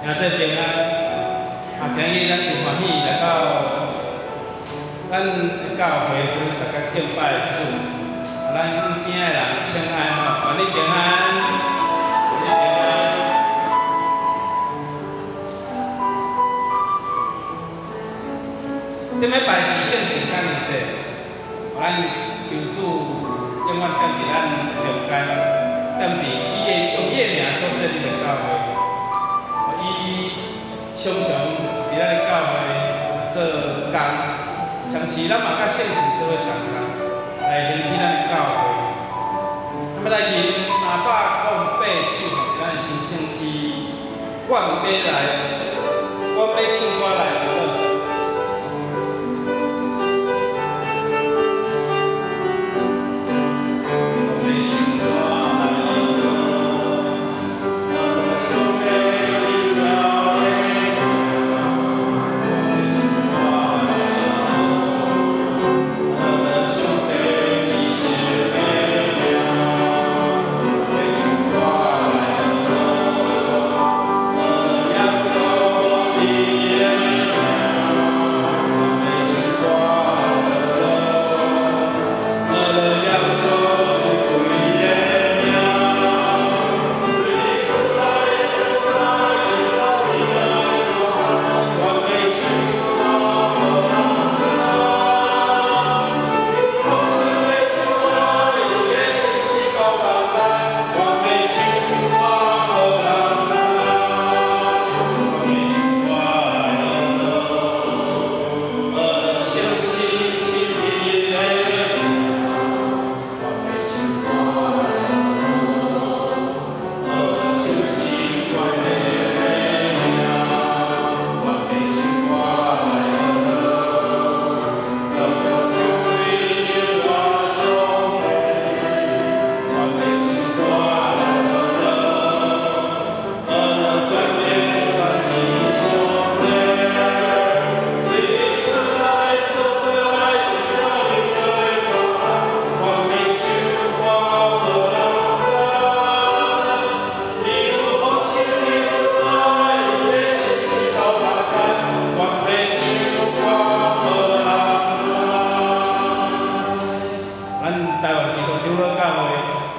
听这平安，今日咱真欢喜来到咱教会做三个敬拜主，咱边仔的人请安吼，愿你平安，愿你平安。顶礼拜是圣圣诞日节，咱求主永远踮伫咱中间，踮伫用伊的名所设立的教会。 伊常常伫咱的教会做工，常时咱嘛甲圣神做伙同工，来兴起咱的教会。那么来吟308首咱的新圣诗，我要唱歌来乐乐。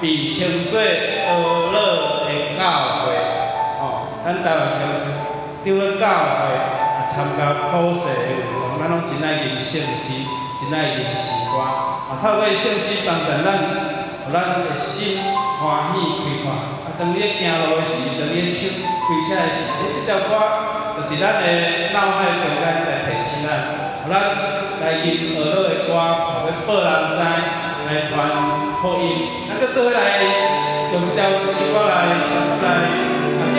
被称作俄勒的教会，咱台湾长老教会参加普世的运动，咱拢真爱吟圣诗，真爱吟诗歌，透过圣诗帮助咱，互咱的心欢喜开阔。当你咧行路的时，当你咧手开车的时，即条歌就伫咱的脑海中间来提醒咱，互咱来吟俄勒的歌，互要报人知。 来传福音，咱搁做伙来用这条诗歌来敬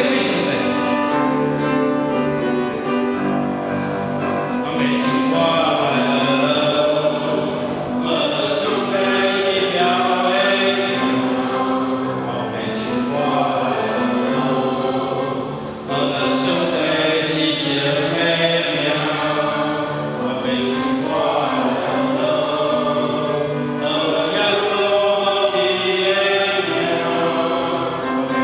畏上帝。我们唱歌来乐，乐上帝的了的。我们唱歌来乐，乐上帝至圣的名。我们唱歌。 我们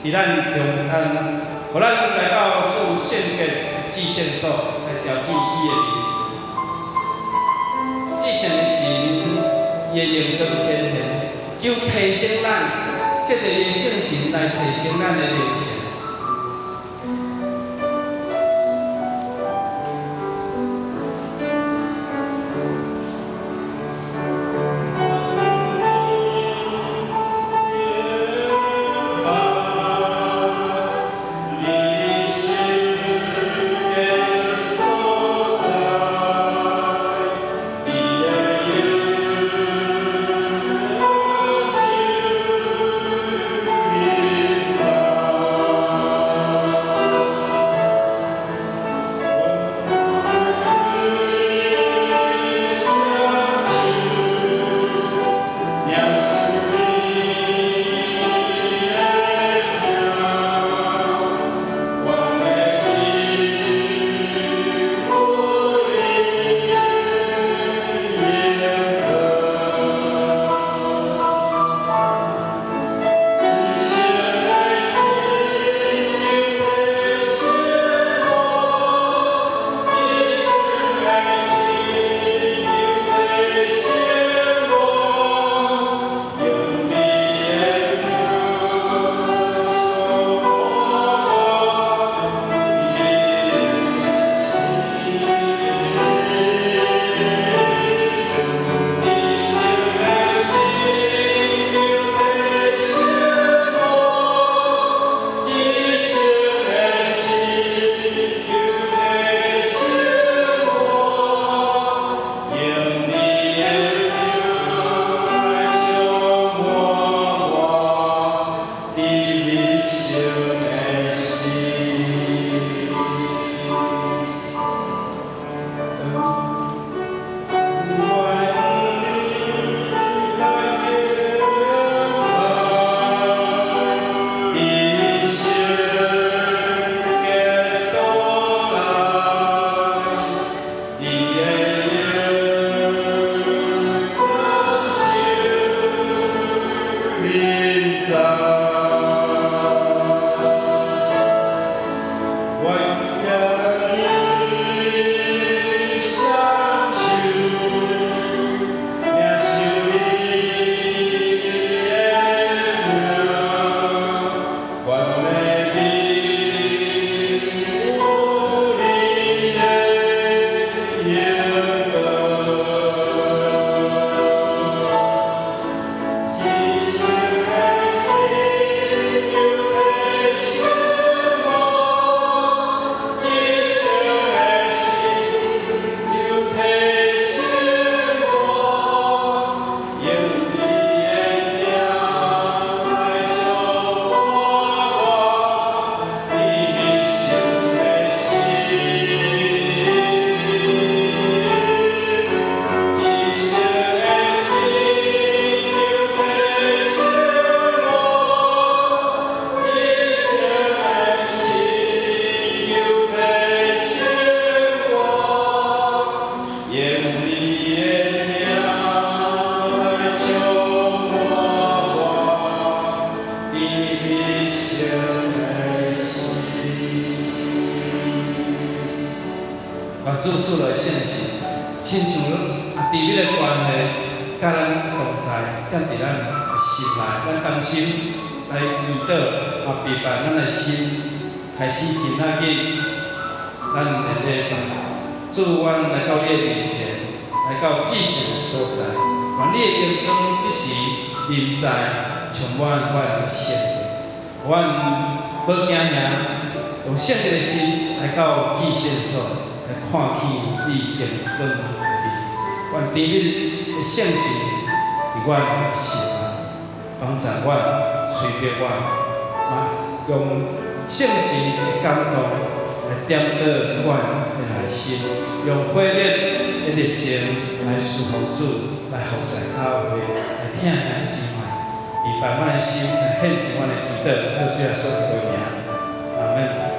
伫咱中间，互咱来到做献给至圣所来调起伊的面。至圣的神，伊的荣光显现，就提升咱，借着伊的圣神来提升咱的灵性。注述了现实，亲像伫你的关系，甲咱同在，踮伫咱的心内，咱当心来祈祷，也陪伴咱的心，开始今仔日，咱的礼拜，主阮来到你的面前，来到至圣的所在，愿你的荣光即时临在，充满阮的圣殿，阮无惊吓，用圣洁的心来到至圣所。 来看见你荣光的面，愿甜蜜的圣神伫阮的心内，帮助阮，随着阮，用圣神的感动来点导阮的内心，用火热的热情来侍奉主，来服侍教会，来听兄姊妹，以百万的心来献上阮的祈祷，靠主耶稣基督的名，阿门。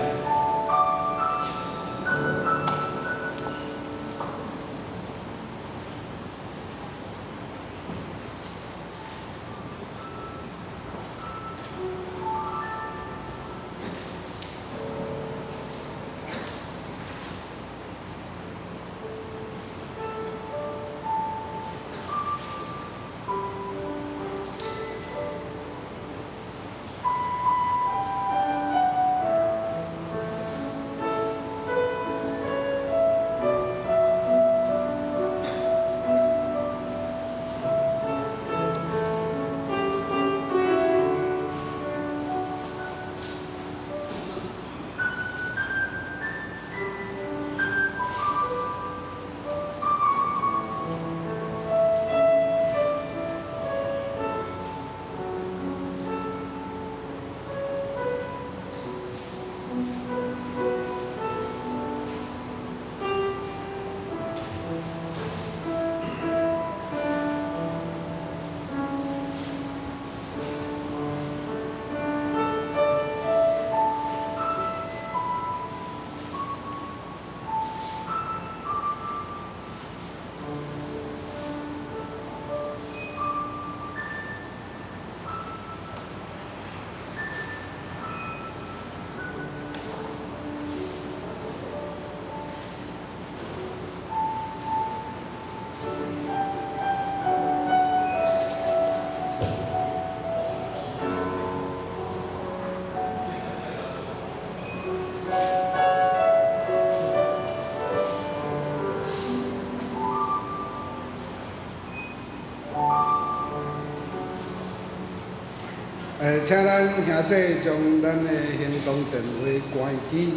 请咱兄弟将咱的行动电话关机，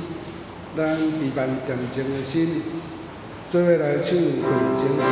咱陪伴恬静的心，做伙来唱慧情诗。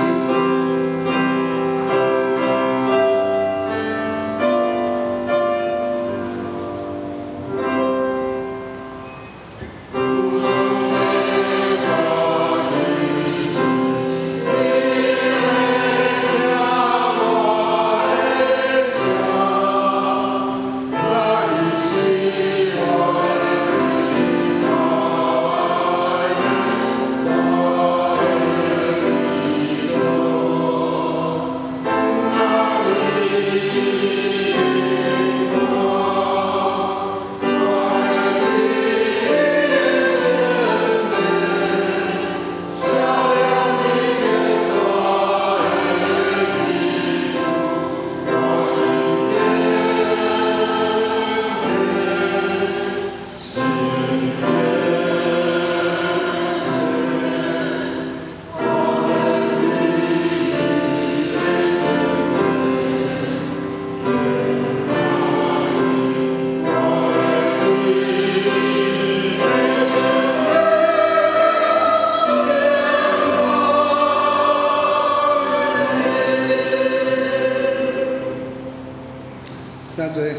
真侪，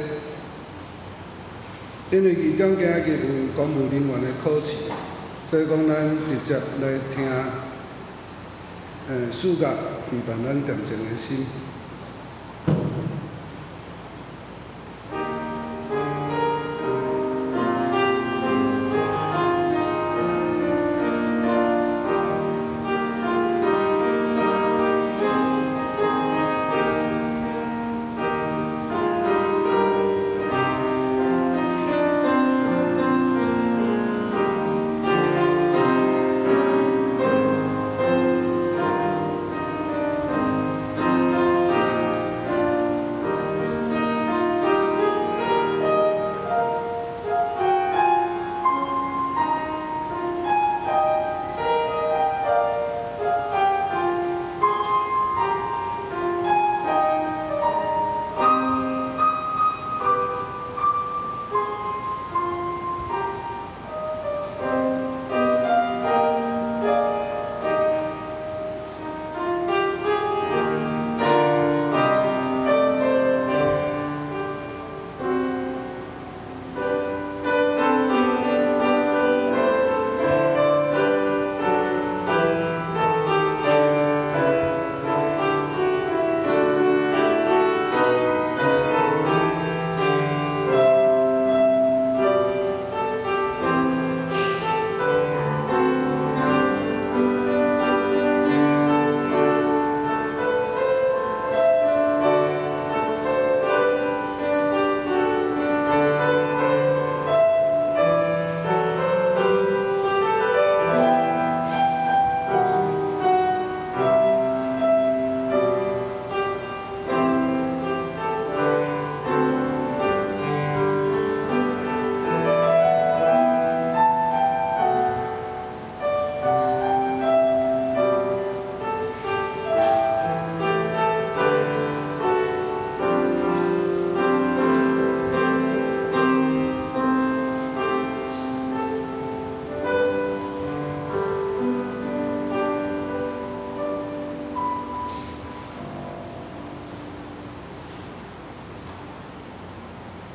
因为其中今日有公务人员的考试，所以讲咱直接来听，暑假陪伴咱恬静的心。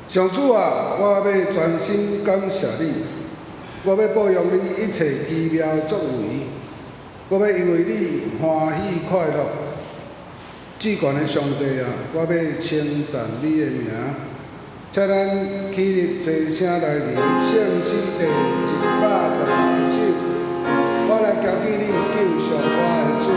上主啊，我要全心感谢你，我要保佑你一切奇妙作为，我要因为你欢喜快乐。至高的上帝啊，我要称赞你的名，请咱起立齐声来念圣诗第113首，我来敬记你救赎我的主。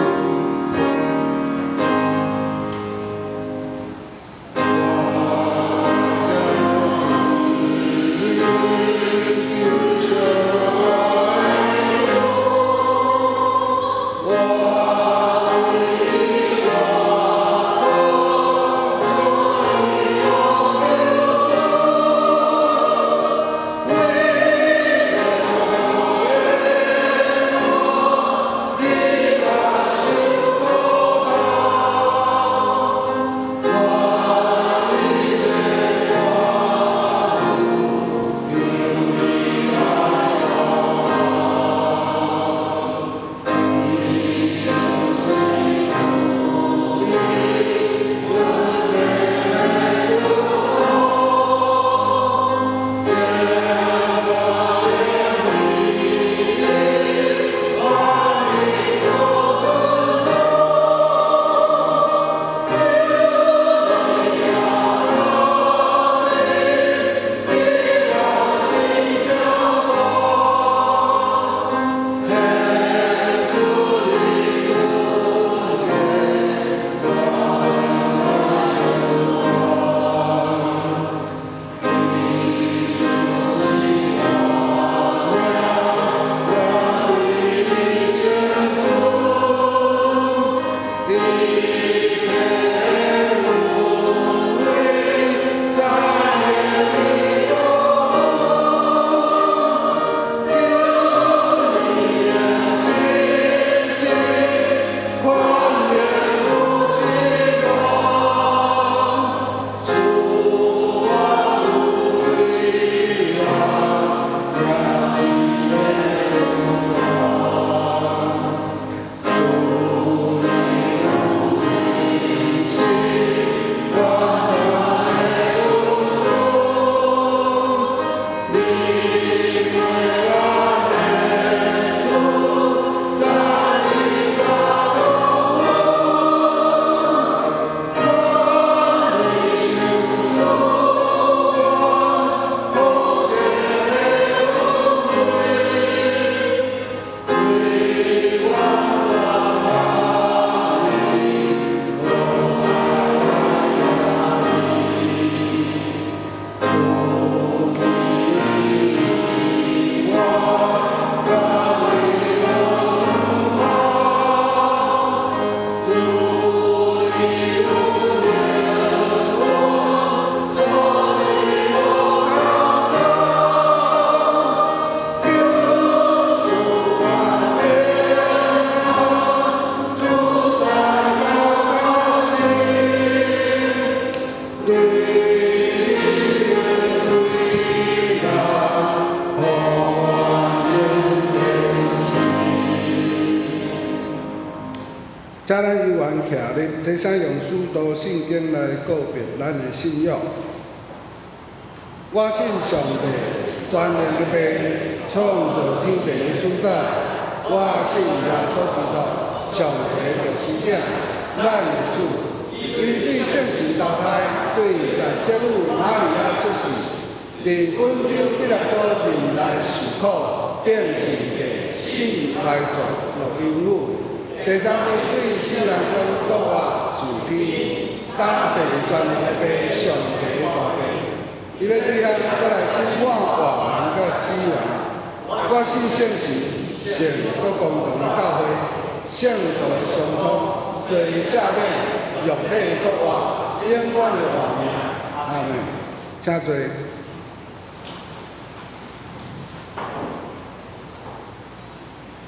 请咱游园徛立，提醒用许多圣经来告别咱的信仰。我信上帝，全能的爸，创造天地的主宰。我信耶稣基督，上帝的使者，咱的主。因对圣神投胎，对在圣母玛利亚出世，伫本州彼拉多人来受苦，定是个死来做录音符。第三日对世人中国活就天，打坐全能的爸，上帝的大爸。伊要对咱再来审判活人甲死人。我信圣神，圣国公堂的教会，圣道相通，罪赦免。肉体国活，永远的活命，阿门。请坐。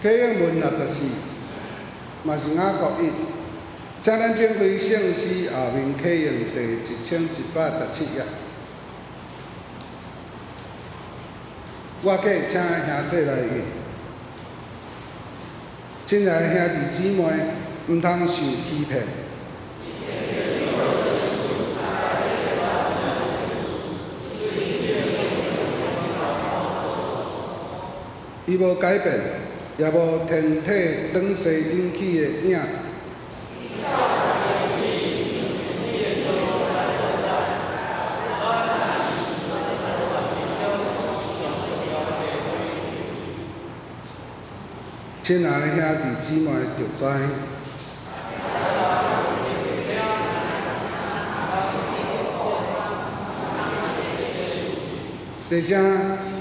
启应文64，嘛是雅各1，请咱点开圣诗后面启应第1117页。我计请兄弟来应。亲爱的兄弟姊妹，毋通受欺骗。伊无改变，也无天体转世引起的影。亲爱的兄弟姊妹，着知。这声，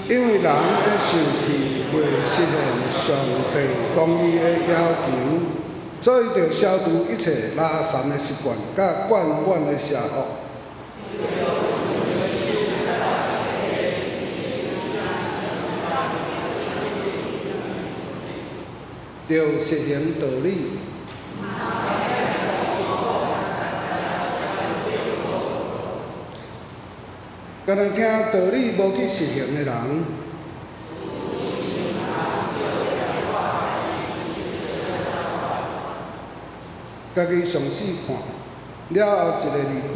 因为人会受气，未实现上帝公义的要求，所以着消除一切拉散的习惯，甲惯惯的邪恶。着实行道理。敢若听道理无去实行的人，家己上死看，了后一个离开。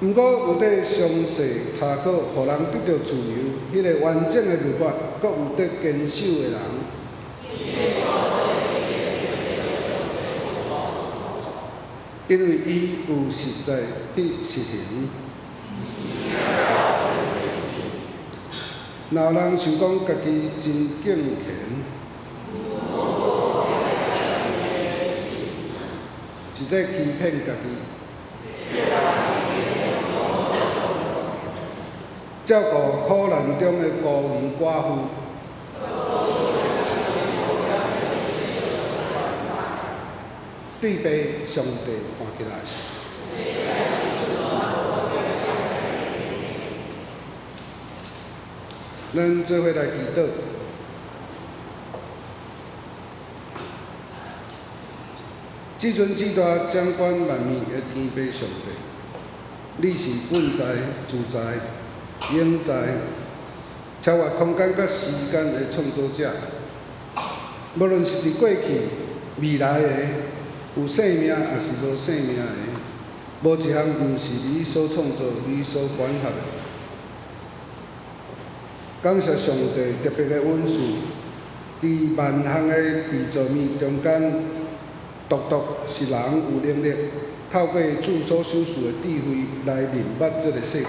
毋过有得详细查考，互人得到自由，迄个完整的律法，阁有得坚守的人。因为伊有实在去实行。若有人想讲家己真敬虔，是在欺骗家己。照顾苦难中的孤儿寡妇。对爸上帝看起来，咱做伙来祈祷。至尊至大、掌管万物的天父上帝，你是本在、自在、永在、超越空间甲时间的创造者。无论是伫过去、未来的。有生命也是无生命的，无一项毋是你所创造、你所管辖的。感谢上帝特别的恩赐，伫万项的被造物中间，独独是人有能力透过主所授予的智慧来明白这个世界。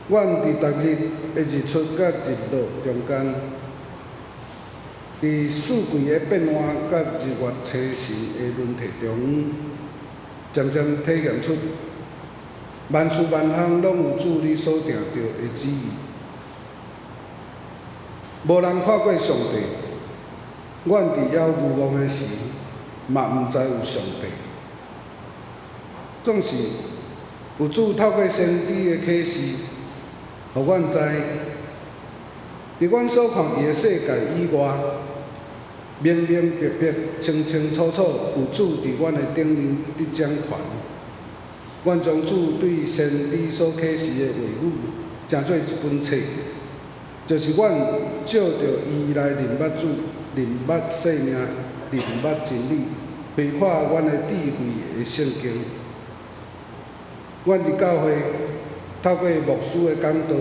阮伫逐日的日出甲日落中间。伫四季的变换甲日月星辰的轮替中，渐渐体现出万事万项拢有主你所定着的旨意。无人看过上帝，阮伫遐无望的时，嘛毋知有上帝。总是有主透过先知的启示，互阮知，伫阮所看见的世界以外。明明白白、清清楚楚，有主伫阮的顶面伫掌权。阮将主对先知所启示的话语，成做一本册，就是阮照着伊来认捌主、认捌生命、认捌真理，开发阮的智慧的圣经。阮伫教会透过牧师的讲道，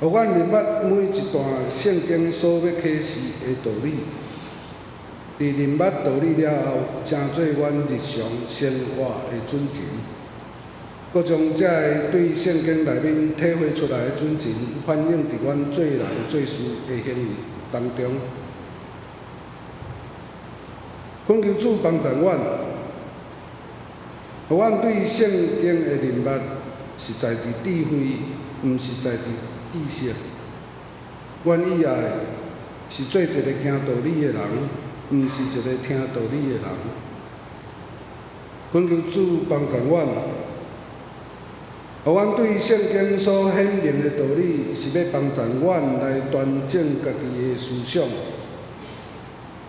互阮认捌每一段圣经所要启示的道理。伫认捌道理了后，成做阮日常生活的准绳。搁将这个对圣经内面体会出来的准绳，反映伫阮做人做事的行为当中。恳求主帮助阮，互阮对圣经的认捌是在伫智慧，毋是在伫知识。阮以后是做一个行道理的人，毋是一个听道理的人。恳求主帮助阮。互阮对圣经所显明的道理，是要帮助阮来端正家己的思想。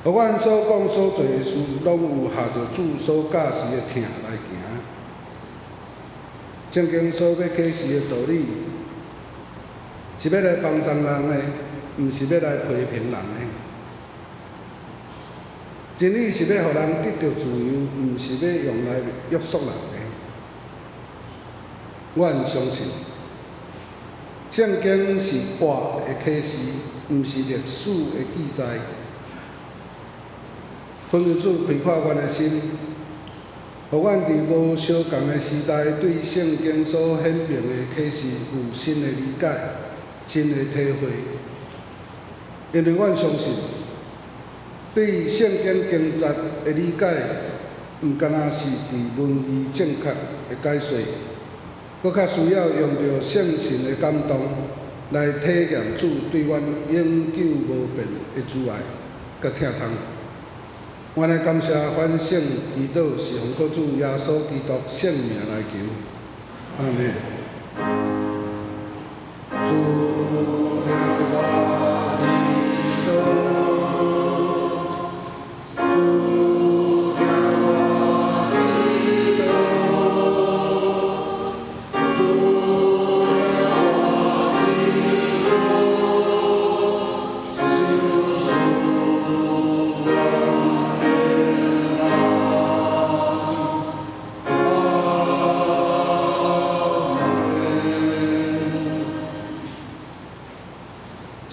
互阮所讲所做的事，拢有下着主所教示的听来行。圣经所要启示的道理，是要来帮助人的，毋是要来批评人的。真理是要互人得到自由，毋是要用来约束人的。阮相信，圣经是活的启示，毋是历史的记载。恳求主开阔阮的心，互阮伫无相共的时代，对圣经所显明的启示有新的理解、新的体会。因为阮相信，对圣经经节的理解，毋干那是伫文字正确的解说。搁较需要用着圣神的感动，来体验主对阮永久无变的慈爱甲疼痛。阮来感谢反省祈祷，是奉靠主耶稣基督圣名来求，阿门。主听我祈祷，主听我祈祷。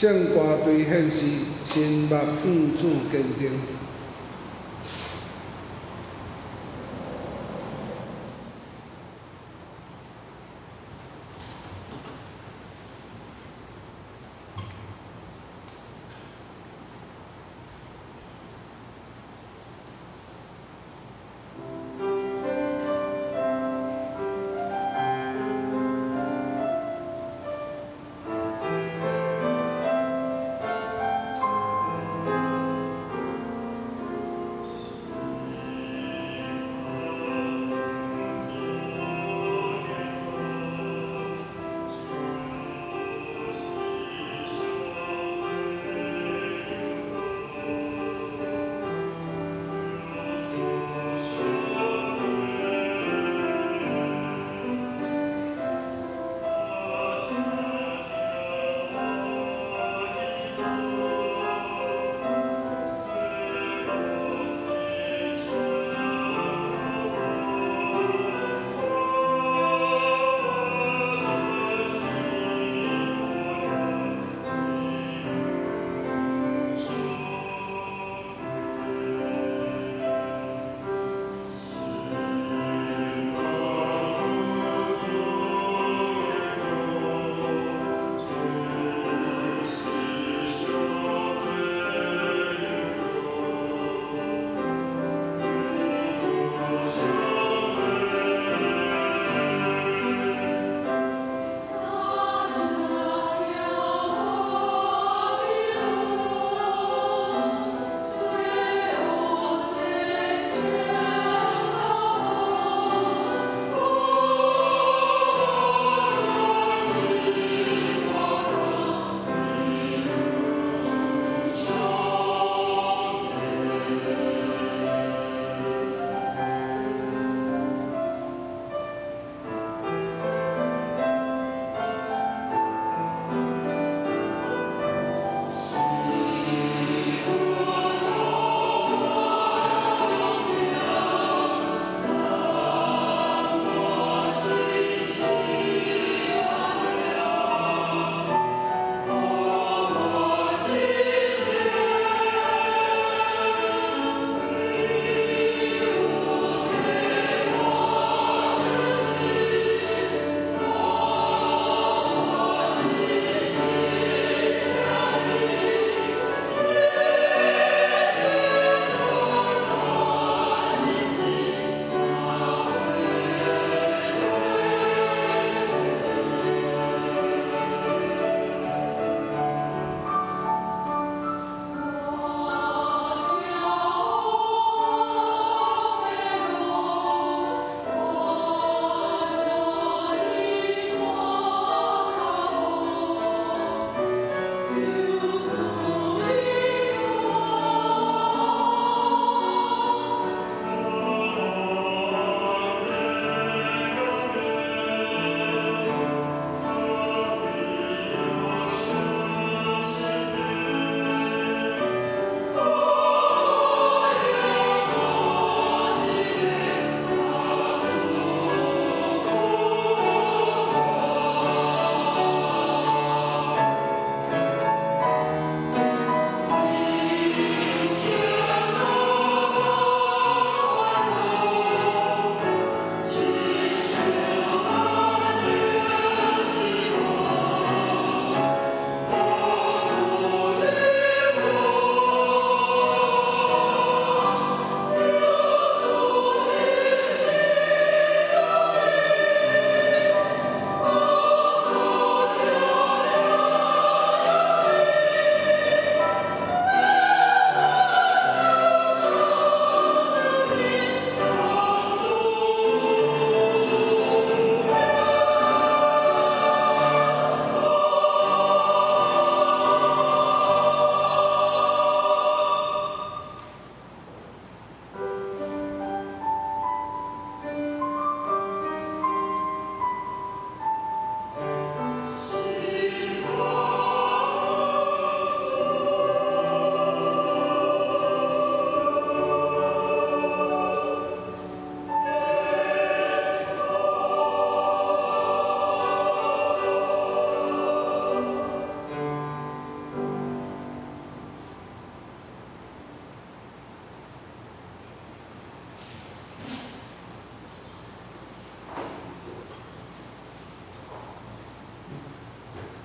正歌对献诗，心目五子坚定。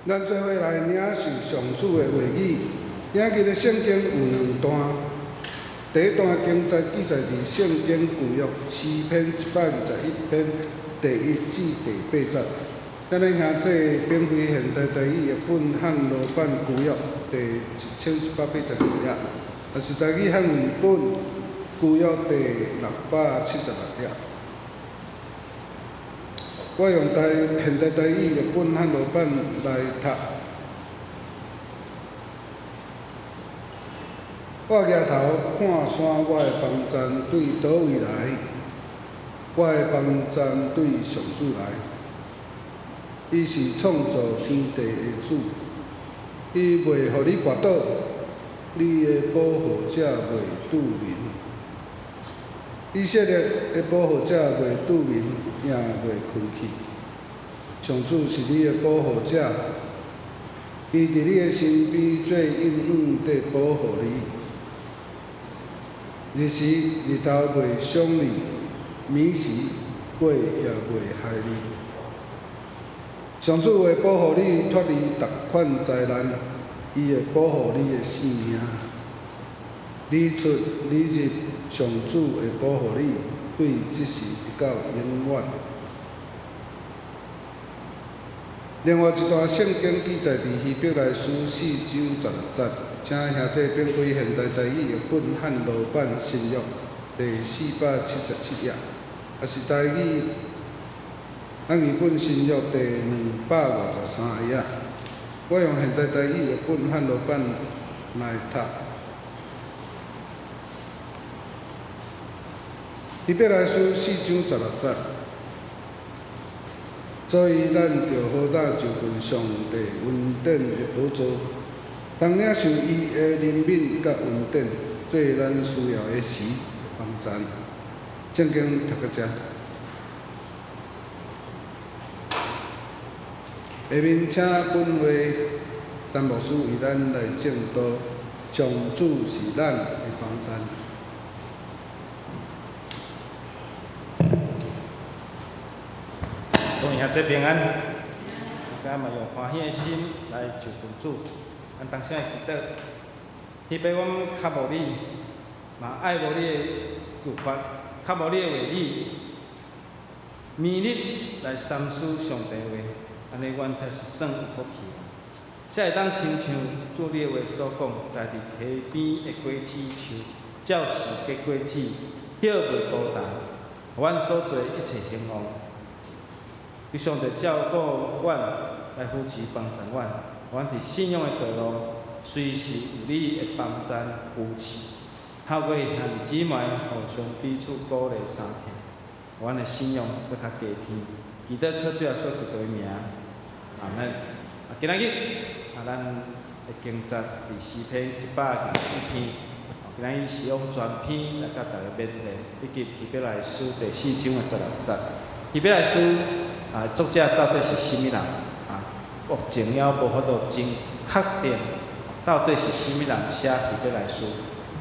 咱做伙来领受上主的话语。今日的圣经有2段，第一段经节记载伫圣经旧约诗篇121篇第1至第8节。咱咧兄弟并非现代台语译本汉罗版旧约第1182页，也是台语汉语本旧约第676页。我用现代台语译本汉罗版来读。我举头看山，我的帮站对倒位来？我的帮站对上主来。伊是创造天地的主，伊袂互你跋倒，你的保护者袂拄眠。以色列的保护者袂拄眠，也袂困去。上主是你的保护者，伊伫你的身边做隐地保护你。日时日头袂伤你，暝时鬼也袂害你。上主会保护你脱离逐款灾难，伊会保护你的性命。你出你入，上主会保护你，对即时直到永远。另外一段圣经记载伫希伯来书4章16节，请兄弟并开现代台语译本汉罗版新约第477页，也是台语汉语本新约第253页。我用现代台语译本汉罗版来读。希伯来书4章16节。所以，咱着好胆就近上帝恩典的宝座，当领受伊的怜悯甲恩典，做咱需要的时帮助。圣经读到这，下面请本会陈牧师为咱来证道，上主是咱的帮助。祝兄弟平安，大家嘛用欢喜的心来求群主，咱当声的祈祷，希望我们较无你，嘛爱无你的律法，较无你的话语，每日来三思上帝的话，安尼阮才是算有福气，才会当亲像主你的话所讲，在伫溪边的果子树，照时结果子，叶袂孤单，阮所做一切兴旺。伊上帝照顾阮，来扶持帮助阮，阮伫信仰的道路，随时有你的帮助扶持。透过兄弟姊妹互相彼此鼓励相听，阮的信仰搁较加添。祈祷靠主耶稣基督的名，阿门。今仔日咱的经节伫诗篇121篇，今仔日是用全篇来甲大家勉励，以及希伯来书第4章的16节。希伯来书作者到底是甚物人？目前还无法度真确定，到底是甚物人写希伯来书？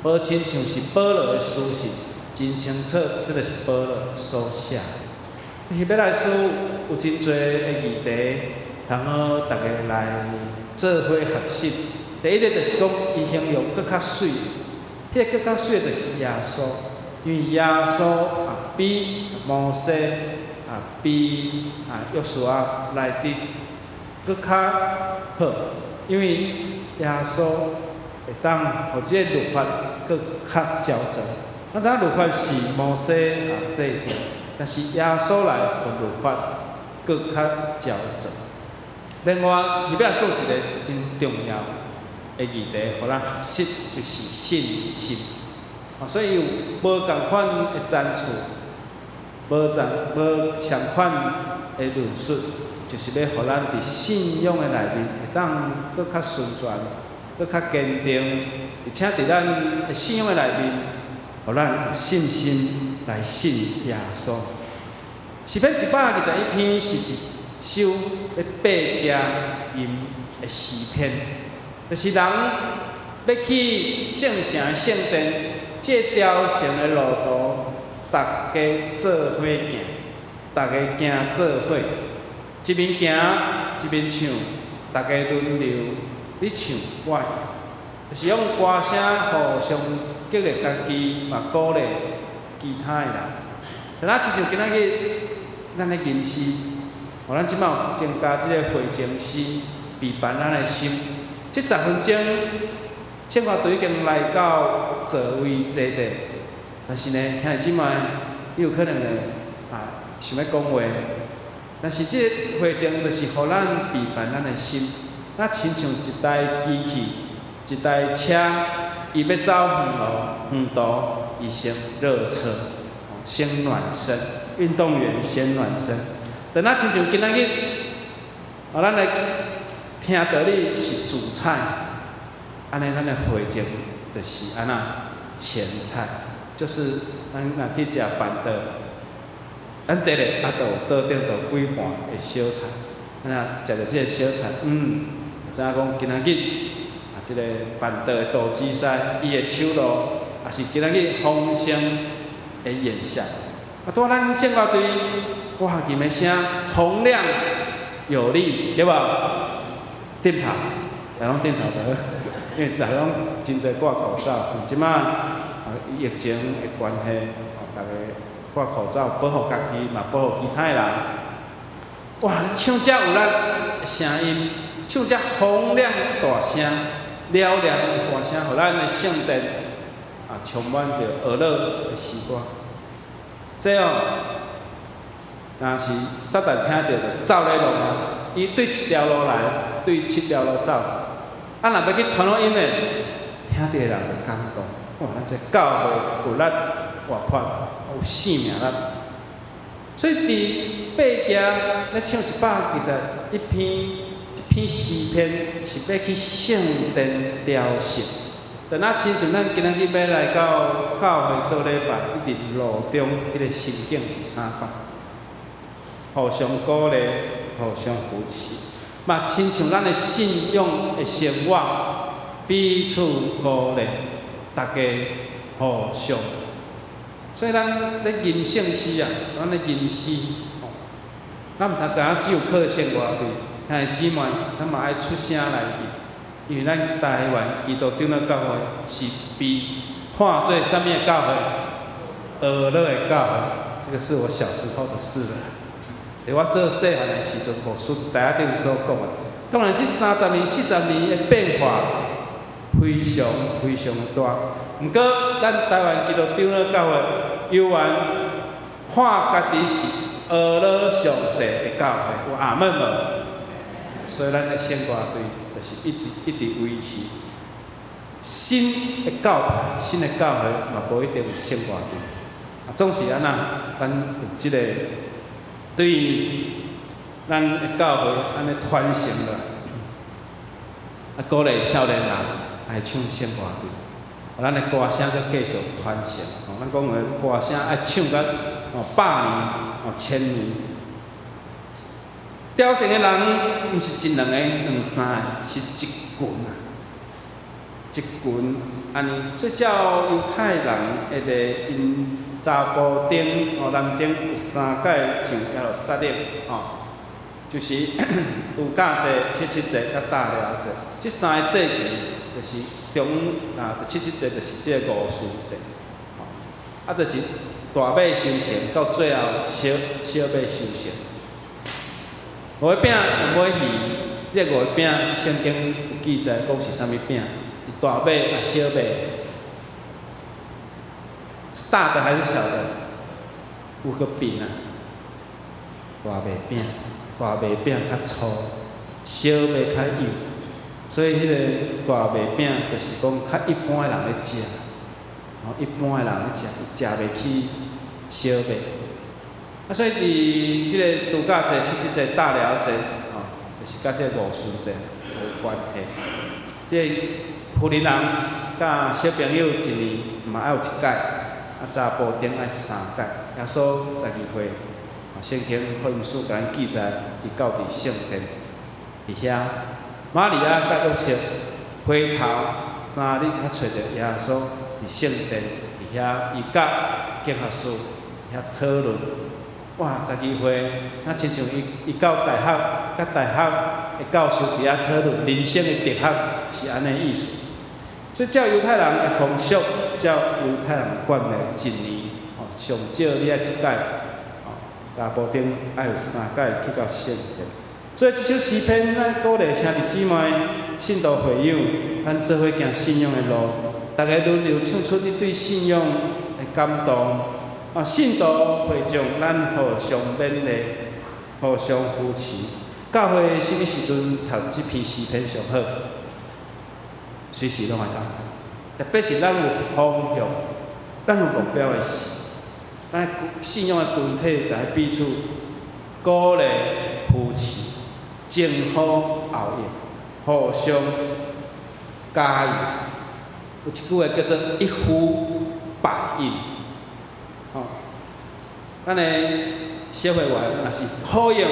无亲像是保罗的书信，真清楚，这就是保罗所写。希伯来书有真侪的议题，通好大家来做伙学习。第一个就是讲，伊形容搁较水，迄个搁较水就是耶稣，因为耶稣比摩西。比约书亚来得搁较好，因为耶稣会当互即个律法搁较矫正。咱知影律法是摩西制定，但是耶稣来互律法搁较矫正。另外，希伯来书一个真重要的议题，互咱学习就是信心。所以有无共款的赞处。无相款的论述，就是要互咱伫信仰的内面会当搁较顺转，搁较坚定，而且伫咱的信仰的内面，互咱有信心来信耶稣。诗篇121篇是一首要爬行吟的诗篇，就是人要去圣城的圣殿，这条线的路途。大家做伙行，大家行做伙，一边行一边唱，大家轮流你唱我演，就是用歌声互相激励家己，嘛鼓励其他的人。就咱亲像今仔日咱的吟诗，咱即摆有增加即个回情诗，陪伴咱的心。即10分钟，献花队已经来到座位坐地，但是呢，兄弟姊妹，你有可能会想要讲话。但是即个回情就是互咱陪伴咱的心，咱亲像一台机器，一台车，伊要走远途，伊先热车，先暖身。运动员先暖身。等咱亲像今仔日，咱来听到你是主菜，安尼咱的回情就是安那前菜，就是咱若去食饭桌。咱坐咧，就有桌顶就几盘的小菜，咱若食着即个小菜，知影讲今仔日即个办桌的杜子师，伊的手路，也是今仔日丰盛的演象。拄咱献歌队，哇，吟的声洪亮有力，对无？点头，大家拢点头的，因为大家拢真侪挂口罩，即摆疫情的关系，大家。挂口罩，保护家己，嘛保护其他人。哇！你唱遮有力的声音，唱遮洪亮大声、嘹亮的歌声，互咱的圣殿充满着娱乐的时光。这若是撒旦听到就走咧路啊，伊对一条路来，对7条路走。若要去传福音的，听到的人就感动。哇！咱这教会有力活泼。有生命力，所以伫八家咧唱121篇诗篇，是要去圣殿雕饰。但咱亲像咱今仔日要来到教会做礼拜，一直路中迄个心境是啥款？互相鼓励，互相扶持，嘛亲像咱的信仰的生活，彼此鼓励，大家互相。所以咱咧吟圣诗咱咧吟诗，咱毋通单只有靠献歌队，兄弟姊妹，咱嘛爱出声来吟，因为咱台湾基督长老教会是被看做啥物的教会？娱乐的教会，这个是我小时候的事了。我做细汉的时阵，无书台仔顶所讲的。当然，这30年、40年的变化非常非常的大。毋过，咱台湾基督长老教会犹原看家己是娱乐上帝的教会，有阿门无？所以咱的献歌队就是一直维持新的教派、新的教会嘛，无一定有献歌队，总是安那，咱有即个对于咱的教会安尼传承了，鼓励少年人爱唱献歌队。咱的歌声则继续传承，咱讲的歌声爱唱到100年、1000年。雕成的人毋是1、2个、2、3个，是一群一群安尼。所以照犹太人会咧因查甫顶男顶有3届上耶路撒冷就是有假节、七节、甲大了节，这3个节期就是七节就是这个五旬节，就是大马修行到最后小马修行。五个饼两尾鱼，这五个饼圣经有记载讲是啥物饼？是大马小马，是大的还是小的？5个饼大马饼，大马饼较粗，小马较幼。所以迄个大麦饼就是讲较一般的人咧食，一般的人咧食，伊食袂起小麦。所以伫即个度假节、七节、大了节，就是甲即个五旬节有关系。即个妇人人甲小朋友1年嘛爱有1届，查甫顶爱3届。耶稣12岁，圣经福音书甲咱记载，伊到伫圣殿伫遐。玛利亚甲约瑟回头3日，才找着耶稣伫圣殿伫遐，伊甲经学士遐讨论。哇，12岁，那亲像伊到大学，甲大学的教授伫遐讨论人生的哲学是安尼意思。所以照犹太人的风俗，照犹太人的惯例，一年上少你爱一届，大部顶爱有3届去到圣殿。所以这首诗篇，咱鼓励兄弟姊妹、信徒会友，咱做伙行信仰的路，大家轮流唱出你对信仰的感动。信徒会众，咱互相勉励，互相扶持。教会什么时阵读这篇诗篇上好？随时拢会当读，特别是咱有方向、咱有目标的时，咱信仰的群体来彼此鼓励、扶持、前呼后应，互相加油。有一句话叫做“一呼百应”。咱的社会员若是好用，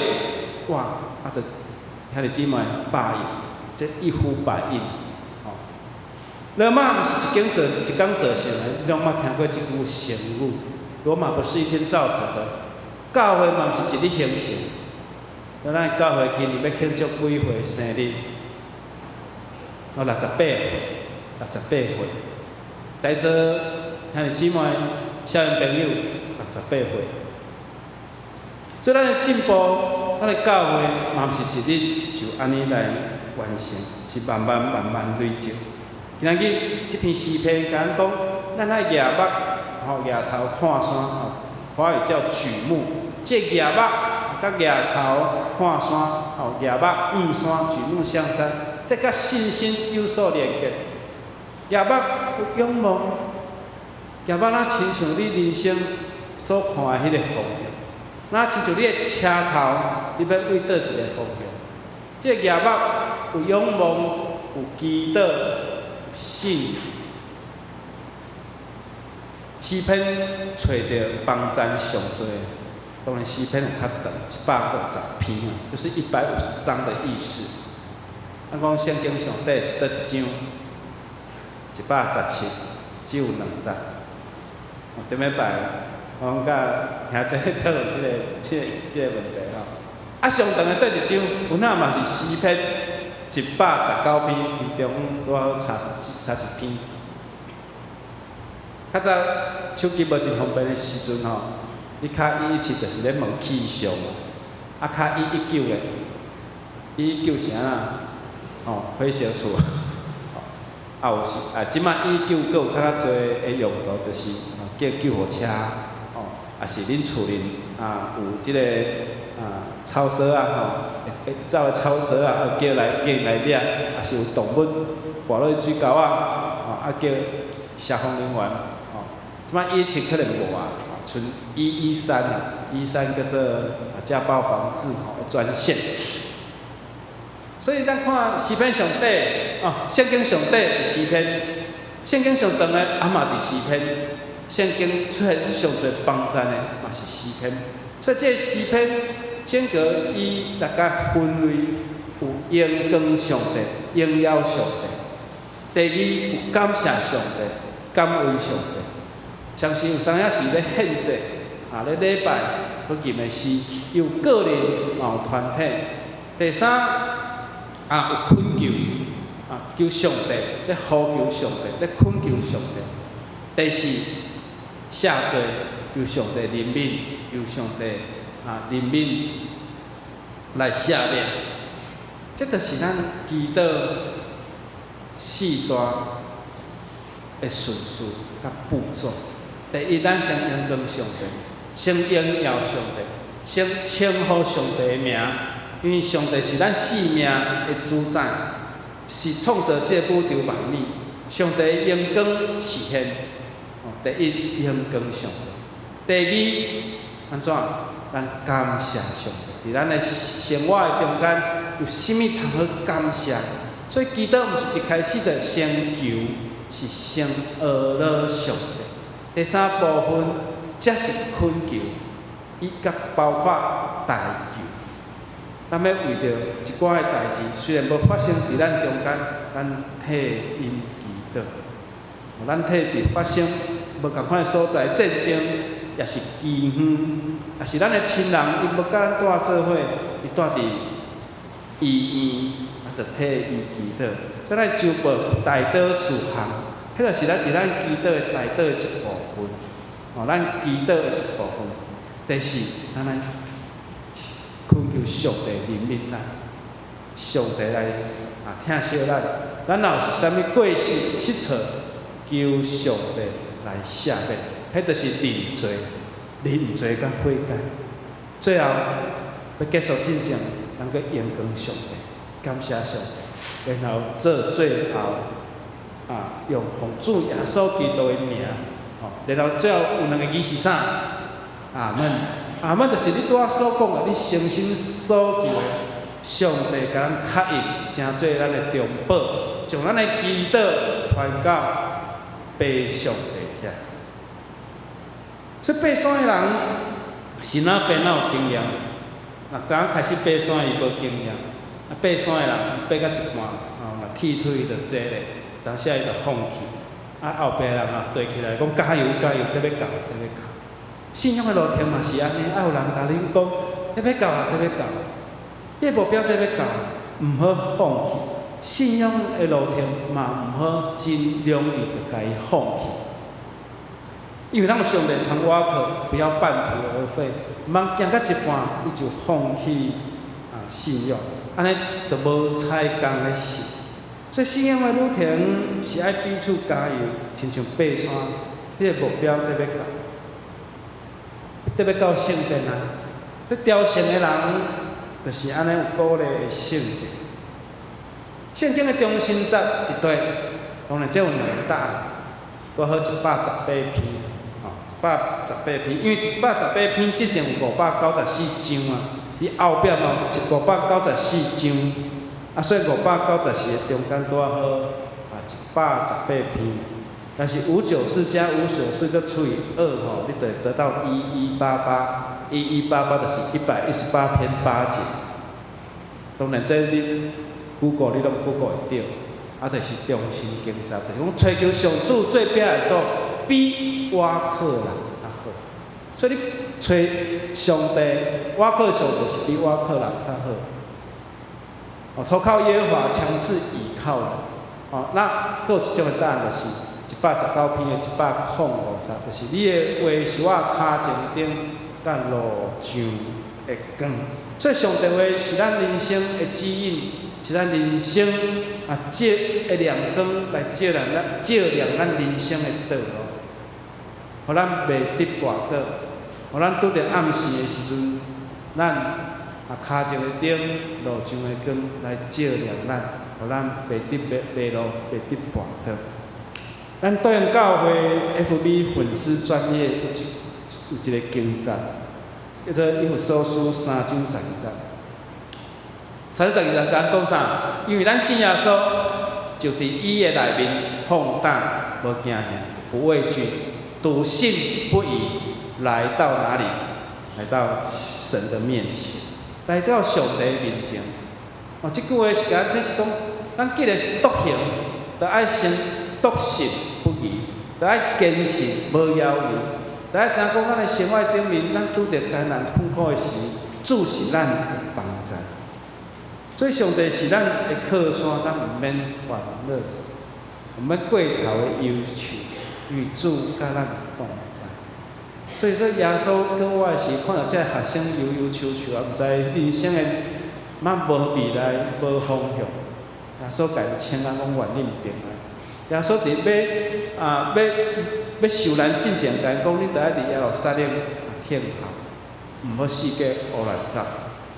哇，就兄弟姊妹百应，这一呼百应。罗马不是一天做成的，你拢捌听过这句成语。罗马不是一天造成的，教会嘛不是一日形成。咱教会今年要庆祝几岁生日？68岁，68岁。在座兄弟姊妹、少年朋友，68岁。所以咱的进步，咱的教会嘛不是一日就安尼来完成，是慢慢累积。今仔日这篇诗篇甲咱讲，咱爱举目，举头看山，华语叫举目。这举目甲举头看山，举目望山，举目向山，这甲信心有所连结。举目有仰望，举目咱亲像你人生所看的迄个方向，咱亲像你的车头，你要为倒一个方向。这举目有仰望，有祈祷。信诗篇找到帮赞上多，当然诗篇较长，150篇啊，就是150章的意思。咱讲圣经上底是倒一章？117，只有2章。顶礼拜我甲兄弟讨论这个问题吼。上长的倒一章，有哪嘛是诗篇？119篇，因中拄好插一篇。较早手机无真方便的时阵吼，你敲117就是咧问气象，敲119咧，119是安那？火烧厝。有时即摆119阁有较侪的用途，就是叫救护车，也是恁厝里有即个草蛇会走的草蛇叫来掠，也是有动物跋落去水沟叫消防人员。即摆117可能无剩113叫做家暴防治的专线。所以咱看诗篇上底圣经上底的诗篇，圣经上长的嘛伫诗篇，圣经出现上侪帮赞的嘛是诗篇。所以这个诗篇整个伊大家分类有荣光上帝、荣耀上帝；第二有感谢上帝、感恩上帝。相信有当仔是咧献祭咧礼拜所吟的诗，有个人有团体。第三有恳求求上帝，咧呼求上帝，咧恳求上帝。第四下罪求上帝怜悯，求上帝怜悯来赦免。这就是咱祈祷4大的顺序甲步骤。第一，咱先仰光上帝，先荣耀上帝，先称呼上帝的名，因为上帝是咱生命的主宰，是创造这宇宙万物。上帝的荣光实现。第一，荣光上帝；第二，安怎？咱感谢上帝。伫咱的生活的中间，有甚物通好感谢？所以祈祷毋是一开始就先求，是先学了上帝。第三部分才是恳求，伊甲包括代求。咱要为着一寡的代志，虽然无发生伫咱中间，咱替因祈祷。咱替伫发生无共款的所在战争，也是饥荒，也是咱的亲人，伊无甲咱住做伙，伊住伫医院啊，着替伊祈祷。所以咱周报大道四项，迄著是咱伫咱祈祷的大道的一部分，哦，咱祈祷的一部分。第四，咱来恳求上帝怜悯咱，上帝来疼惜咱。咱若有是啥物过失失错，求上帝来赦免，迄著是认罪、认罪甲悔改。最后要结束进程，能够荣光上帝，感谢上帝，然后做最后用奉主耶稣基督的名，然后最后有两个字是啥？阿门，阿门就是你拄仔所讲的，你诚心所求的，上帝甲咱确认，成做咱的中保，将咱的祈祷传到北上帝遐。这爬山的人是哪边哪有经验？若刚开始爬山伊无经验，爬山的人爬到一半，若铁腿就坐咧，当时伊就放弃，后壁人对起来讲加油加油，得要到，得要到。信仰的路程嘛是安尼，有人甲恁讲，得要到啊，得要到。你的目标得要到，毋好放弃。信仰的路程嘛毋好真容易就甲伊放弃。因为咱上帝通瓦靠，不要半途而废，毋通行到一半你就放弃信仰，安尼就无采工咧行。所以信仰的路程是爱彼此加油，亲像爬山，你的目标得要到。得要到圣殿啊！这朝圣的人，就是安尼有鼓励的性质。圣经的中心节伫底，当然这有两个答案，多好118篇，118篇，因为118篇之前有594章啊，伫后壁嘛有594章，所以594的中间多好118篇。但是594加594个除以2你就会得到1188，1188就是118篇8节。当然，这你Google 你拢 Google 会到，就是中心经节，就是讲追求上主最壁的所，比瓦克人较好。所以你找上帝，瓦克上就是比瓦克人较好。投靠耶和华，强势倚靠人。那佫有一种的答案就是。119篇的150，就是你的话是我骹前顶，甲路上的光。所以上帝话是咱人生的指引，是咱人生照的亮光来照亮咱人生的道路，互咱袂得跋倒，互咱拄着暗时的时阵，咱骹前的顶，路上的光来照亮咱，互咱袂得迷路，袂得跋倒。咱对应教会 FB 粉丝专页有一个经节，叫做《以弗所书3章12节》。12节讲啥？因为咱信耶稣，就伫伊的内面放胆，无惊吓，不畏惧，笃信不疑，来到哪里？来到神的面前，来到上帝面前。这句话是讲，是讲，咱既然是笃行，就爱先笃信。不疑，就爱坚信，无犹豫，就爱知影讲咱的生活顶面，咱拄着艰难困苦的时，主是咱的帮助。所以上帝是咱的靠山，咱毋免烦恼，毋免过头的忧愁，因为主甲咱同在。所以说，耶稣跟我的时，看到这学生忧忧愁愁啊，毋知人生的无未来，无方向，耶稣甲因请咱讲愿恁平安。耶稣伫要受难之前，甲因讲：你著爱伫耶路撒冷听候，毋好四界乌乱走。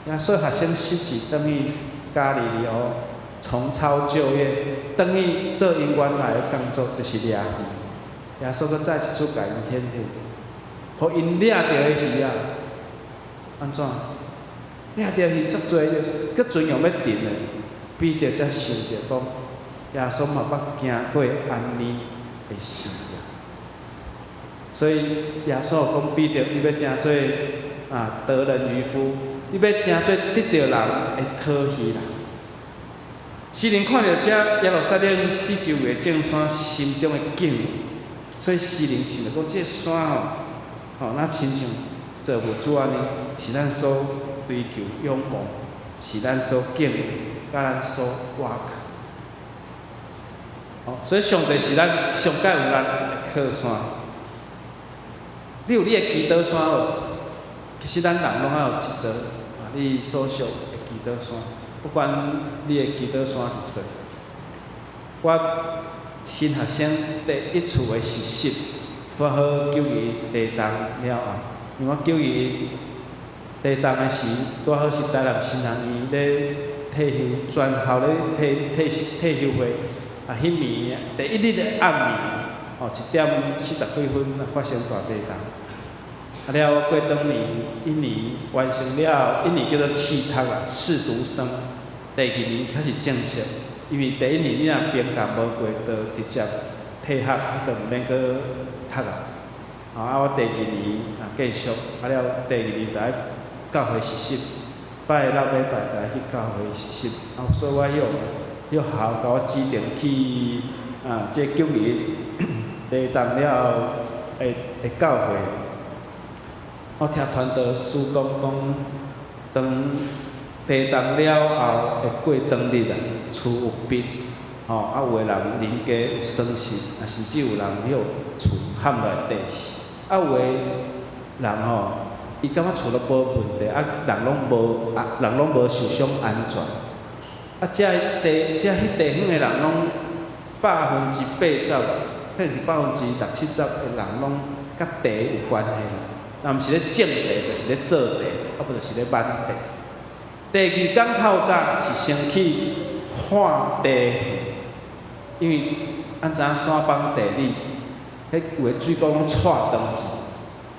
耶稣学生失志，转去加利利欧重操旧业，转去做因原来的工作，就是掠鱼。耶稣搁再一次甲因显现，互因掠着的鱼安怎？掠着鱼足多，搁尊用要定的，彼得才想着讲。耶稣嘛捌经过安尼的事啊，所以耶稣讲彼得，你要真做得人渔夫，你要真做得着人的讨喜人。诗人看到这耶路撒冷四周围的众山，心中的敬畏，所以诗人想着讲，这山那亲像造物主安尼，是咱所追求仰望是咱所敬畏，甲咱所倚靠。所以上帝是咱上界有咱的靠山。你有你的祈祷山无？其实咱人拢爱有一座你所属的祈祷山，不管你的祈祷山伫佗。我新学生第一次的实习，拄好9月地动了后，因为我9月地动的时，拄好是台南新人医咧退休专校咧退休会，迄暝第一日的暗暝，1点40几分发生大地动。了过当年1年完成了，1年叫做试读啦，试读生。第2年开始正式，因为第1年你若评价无过，就直接退学，就毋免搁读啊。我第2年继续，了第2年就爱教会实习，拜6礼拜就爱去教会实习。所以我迄校甲我指定去这9月地动了后的教会。我听传道师讲，当地动了后会过当日啊，厝有壁，有的人邻家有损失，甚至有人迄厝陷落地死。有的人伊感觉厝都无问题，人拢无受伤安全。迄地方的人拢80%走，甚至60%70%的人拢甲地有关系啦。若毋是咧种地，就是咧做地，不就是咧挽地。第2天透早是先去看地，因为咱知影山崩地理，迄有的水沟拢踹断去，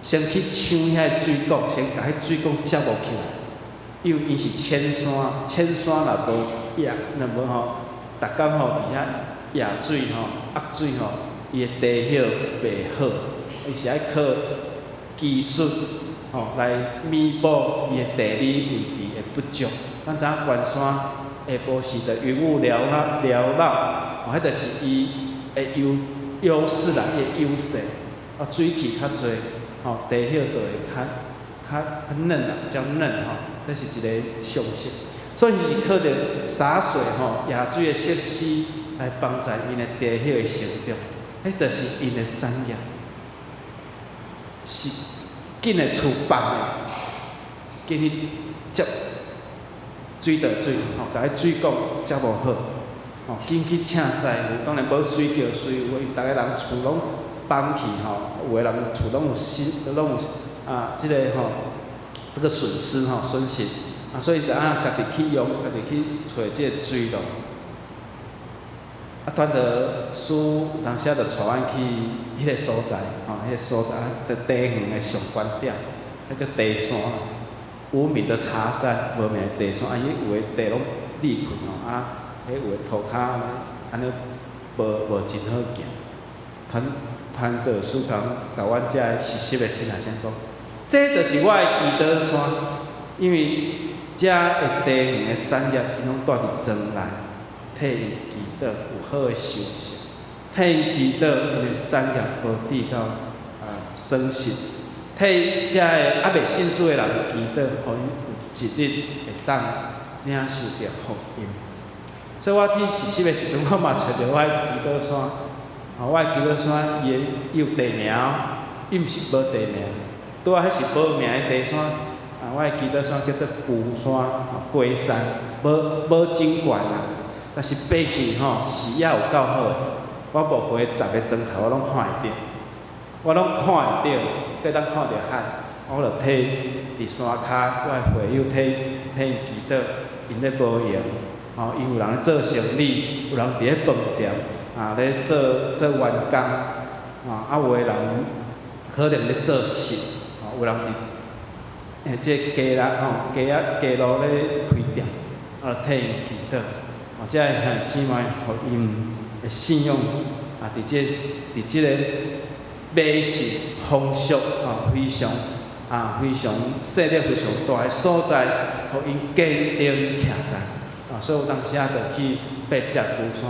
先去抢遐水沟，先甲迄水沟接落起来。因为伊是浅山，浅山若无压，若无逐工伫遐压水压水伊的地形袂好，伊是爱靠技术来弥补伊的地理位置的不足。咱知影关山下晡时的云雾缭绕，迄就是伊的优势啦，伊的优势。水气较侪，地形就会较嫩啦，比较嫩这是一个常识。所以是靠着洒水压水的设施来帮助因的地形的成长，迄就是因的产业。是紧的厝放的，紧去接水道水，甲迄水管接无好，紧去请师傅。当然无水叫水有，因逐个人厝拢放去有的人厝拢有即个这个损失损失所以家己去用，家己去找即个水路。传道师有当时就带阮去迄个所在，迄个所在在地远的上观点，迄个地山，有名的茶山，无名的地山，伊有的地拢裂开迄有的涂骹安尼无真好行。传道师甲阮遮个实习的新学生讲，这就是我的祈祷山，因为遮的地远的产业，伊拢住伫庄内，替伊祈祷有好的收成，替伊祈祷因的产业无抵到损失，替遮个还袂信主的人祈祷，互因有一日会当领受着福音。所以我去实习的时阵，我嘛找着我的祈祷山。我的祈祷山伊有地名，伊毋是无地名，拄仔迄是无名的地山。我的祈祷山叫做龟山，龟山，无真悬啦。但是爬去视野有够好诶，我无花10个钟头，我拢看会着，我拢看会着，隔当看着海，我就替伫山骹，我的会友替因祈祷，因咧保养，因有人咧做生意，有人伫咧饭店，咧做员工，有的人可能咧做事，有人伫即街路咧开店，替因祈祷。遮个兄姊妹，互因的信用伫即个美食丰俗非常势力非常大的所在，互因坚定徛在所以有当时就去爬即个龟山。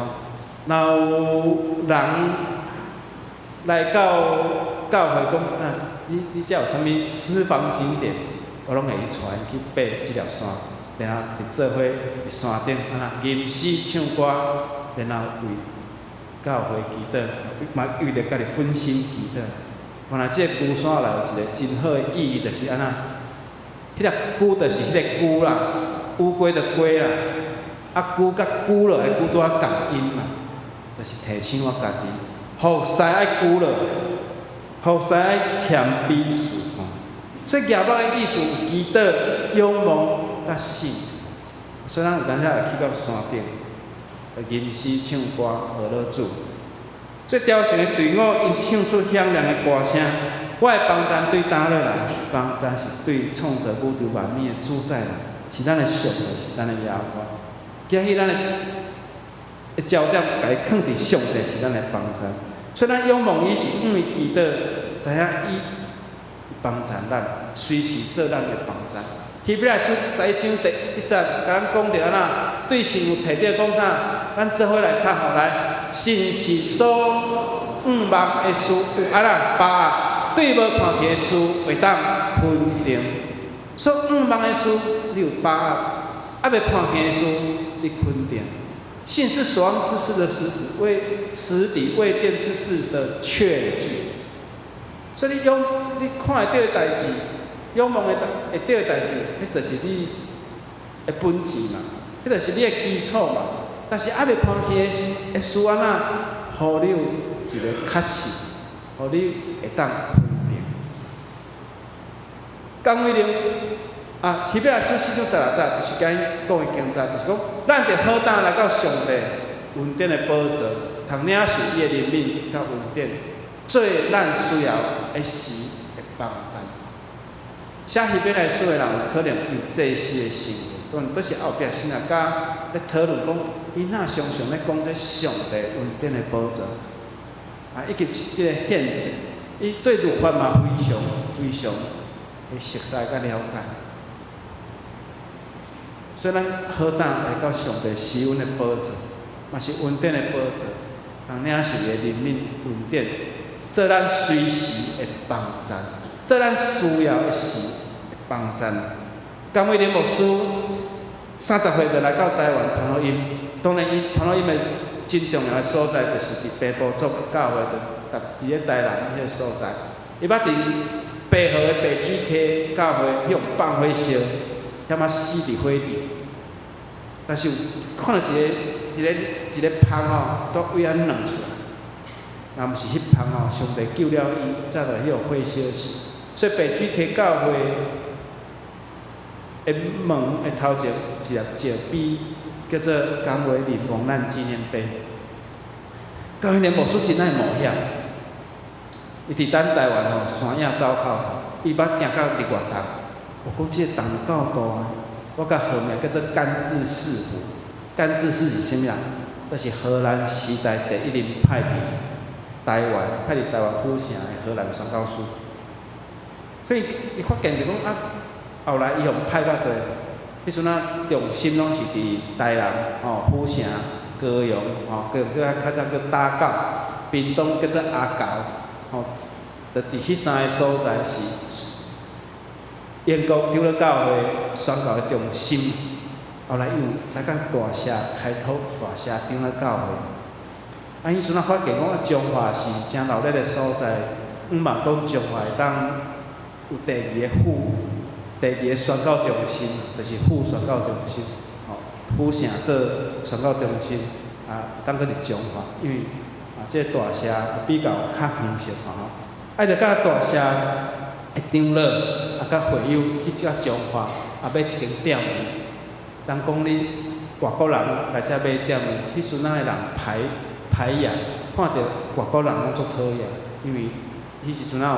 若有人来到教会讲你遮有啥物私房景点，我拢会去带因去爬即条山。然后伫做伙伫山顶安那吟诗唱歌，然后为教会祈祷，嘛为着家己本身祈祷。原来即个龟山内有一个真好的意义，就是安那，迄个龟就是迄个龟啦，乌龟的龟啦，啊龟甲龟落的龟拄啊共音嘛，就是提醒我家己，服侍爱龟落，服侍爱谦卑顺服。所以夜晚的意思有祈祷、仰望甲信，所以咱有当时会去到山顶，会吟诗唱歌，学老主。最雕成的队伍，因唱出响亮的歌声。我的帮赞对打落来，帮赞是对创造宇宙万物的主宰啦，是咱的上帝，是咱的耶和华。今日咱的焦点，家己放伫上帝是咱的帮赞。所以咱仰望伊是因为祈祷，知影伊帮赞咱，随时做咱的帮赞。希伯来书11章第1节，甲咱讲着安那，对神有提着讲啥？咱做伙来读吼来，神是所望的事，有啊啦，把对无看见的事会当肯定。所望的事，你有把握；啊，未看见的事，你肯定。信是所望之事的实底，未见之事的确据。所以你看会到的代志。仰望会到的代志，迄就是你的本质嘛，迄就是你的基础嘛。但是还未看见的事安那，互你有一个确实，互你会当肯定。讲威灵希伯来书4章16节，就是甲因讲的经节，就是讲，咱着好胆来到上帝恩典的宝座，通领受伊的怜悯甲恩典，做咱需要的时的帮助。写希伯来书的人有可能有这些的想法，但都是后壁先啊，甲咧讨论讲，因哪常常咧讲这上帝恩典的宝座，以及即个现证，伊对律法嘛非常的熟悉甲了解。所以咱好胆来到上帝施恩的宝座，嘛是恩典的宝座，通领受伊的怜悯恩典，做咱随时的帮助。做咱需要的事的帮助。甘伟林牧师30岁就来到台湾传福音，当然伊传福音的真重要的所在，就是伫北部族的教会，就伫咧台南迄个所在。伊捌伫北河的北水溪教会向放火烧，险啊死伫火场。但是有看到一个芳吼，都为安软出来。若毋是迄芳吼，上帝救了伊，才来迄个火烧死。所以北水溪教会的门的头前一粒石碑，叫做甘伟林亡难纪念碑。甘伟林牧师真爱冒险，伊伫咱台湾吼山影走透透，伊捌行到伫外东。我讲即个东够大啊！我甲号名叫做甘治寺湖。甘治寺是啥物啊？就是荷兰时代第一任派伫台湾府城的荷兰宣教师。所以伊发现就讲后来伊互派到地，迄阵重心拢是伫台南、府城、高雄、较早叫打狗，屏东叫做阿狗，就伫迄3个所在是英国长老教会宣教的中心。后来伊有来到大社开拓大社长老教会。迄阵发现讲中华是真热闹的所在，毋茫讲中华会当有第2个宣教中心，就是副宣教中心，府城做宣教中心，当搁伫中华，因为即个大社比较较丰盛爱着甲大社的长老甲会友去遮中华，买一间店面。人讲你外国人来遮买店面，迄阵的人排洋，看着外国人拢足讨厌，因为迄时阵有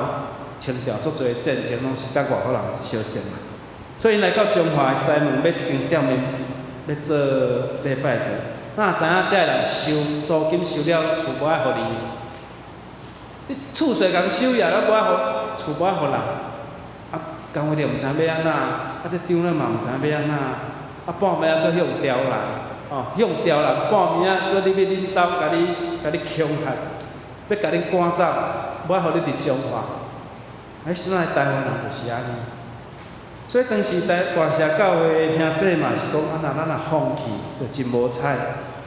清朝足侪战争，拢是甲外国人相争嘛。所以因来到中华的西门买一间店面，要做礼拜堂。哪知影遮个人收租金收了，厝无爱互你，你厝税共收也了，无爱互厝无爱互人。甘伟林毋知要安怎，这长老嘛毋知要安怎，半暝啊，搁向刁人，向刁人，半暝啊，搁你要恁兜甲你恐吓，要甲恁赶走，无爱互你伫中华。迄时阵的台湾人就是安尼，所以当时大社教会兄弟嘛是讲，咱若放弃，就真无彩，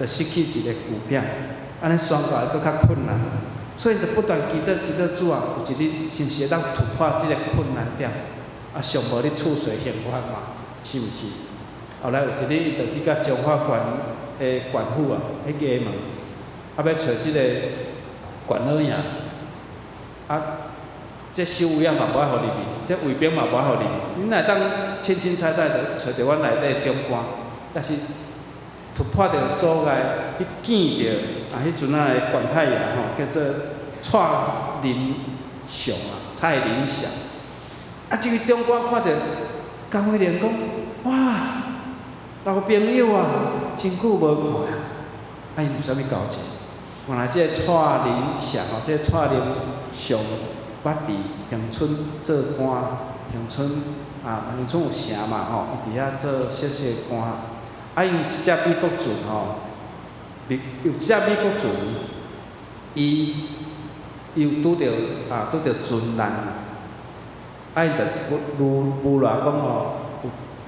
就失去一个据点，安尼宣告会搁较困难。所以就不断祈祷主啊，有一日是毋是会当突破即个困难点？啊，上无你厝随幸福嘛，是毋是？后来有一日，伊就去甲彰化县的县府啊，去衙门，啊要找即个县老爷，啊，这守卫啊嘛无爱互入去，这卫兵嘛无爱互入去，恁来当清清彩彩的找着阮内底的长官，但是突破着阻碍，去见着啊，迄阵仔的县太爷吼，叫做蔡林祥啊，蔡林祥。啊，这位长官看着江伟莲讲，哇，老朋友啊，真久无看啊，啊，伊有啥物交情？原来这个蔡林祥哦，这个蔡林祥捌伫乡村做官，乡村有城嘛吼，伊伫遐做小小官。啊，因有一只美国船吼，有一只美国船，伊有拄着船难啊，啊，伊就无赖讲吼，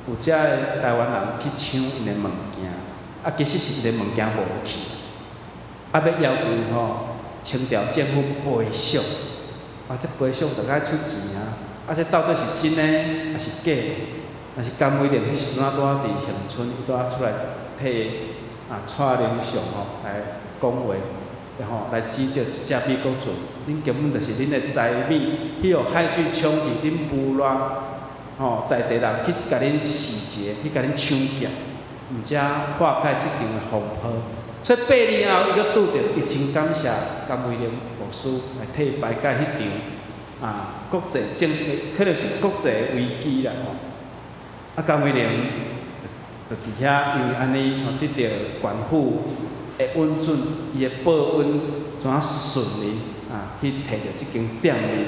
有只个台湾人去抢因的物件，啊，其实是因的物件无去，啊，要求吼清朝政府赔偿，啊，这赔偿就该出钱啊，啊，这到底是真的还是假的？若是甘伟玲迄时阵拄伫乡村，伊拄出来替蔡林祥吼来讲话，然后来指责一只美国船，恁根本就是恁的财米，去互海水冲去，恁无赖吼在地人去甲恁洗劫，去甲恁抢劫，毋则化解即场的风波。所以8年后，伊阁拄着，伊真感谢甘伟玲牧师来替伊排解迄场国际可能是国际危机啦吼。啊，甘伟玲就伫遐，因为安尼得到县府的允准，伊的报恩怎啊顺利去摕到即间店面，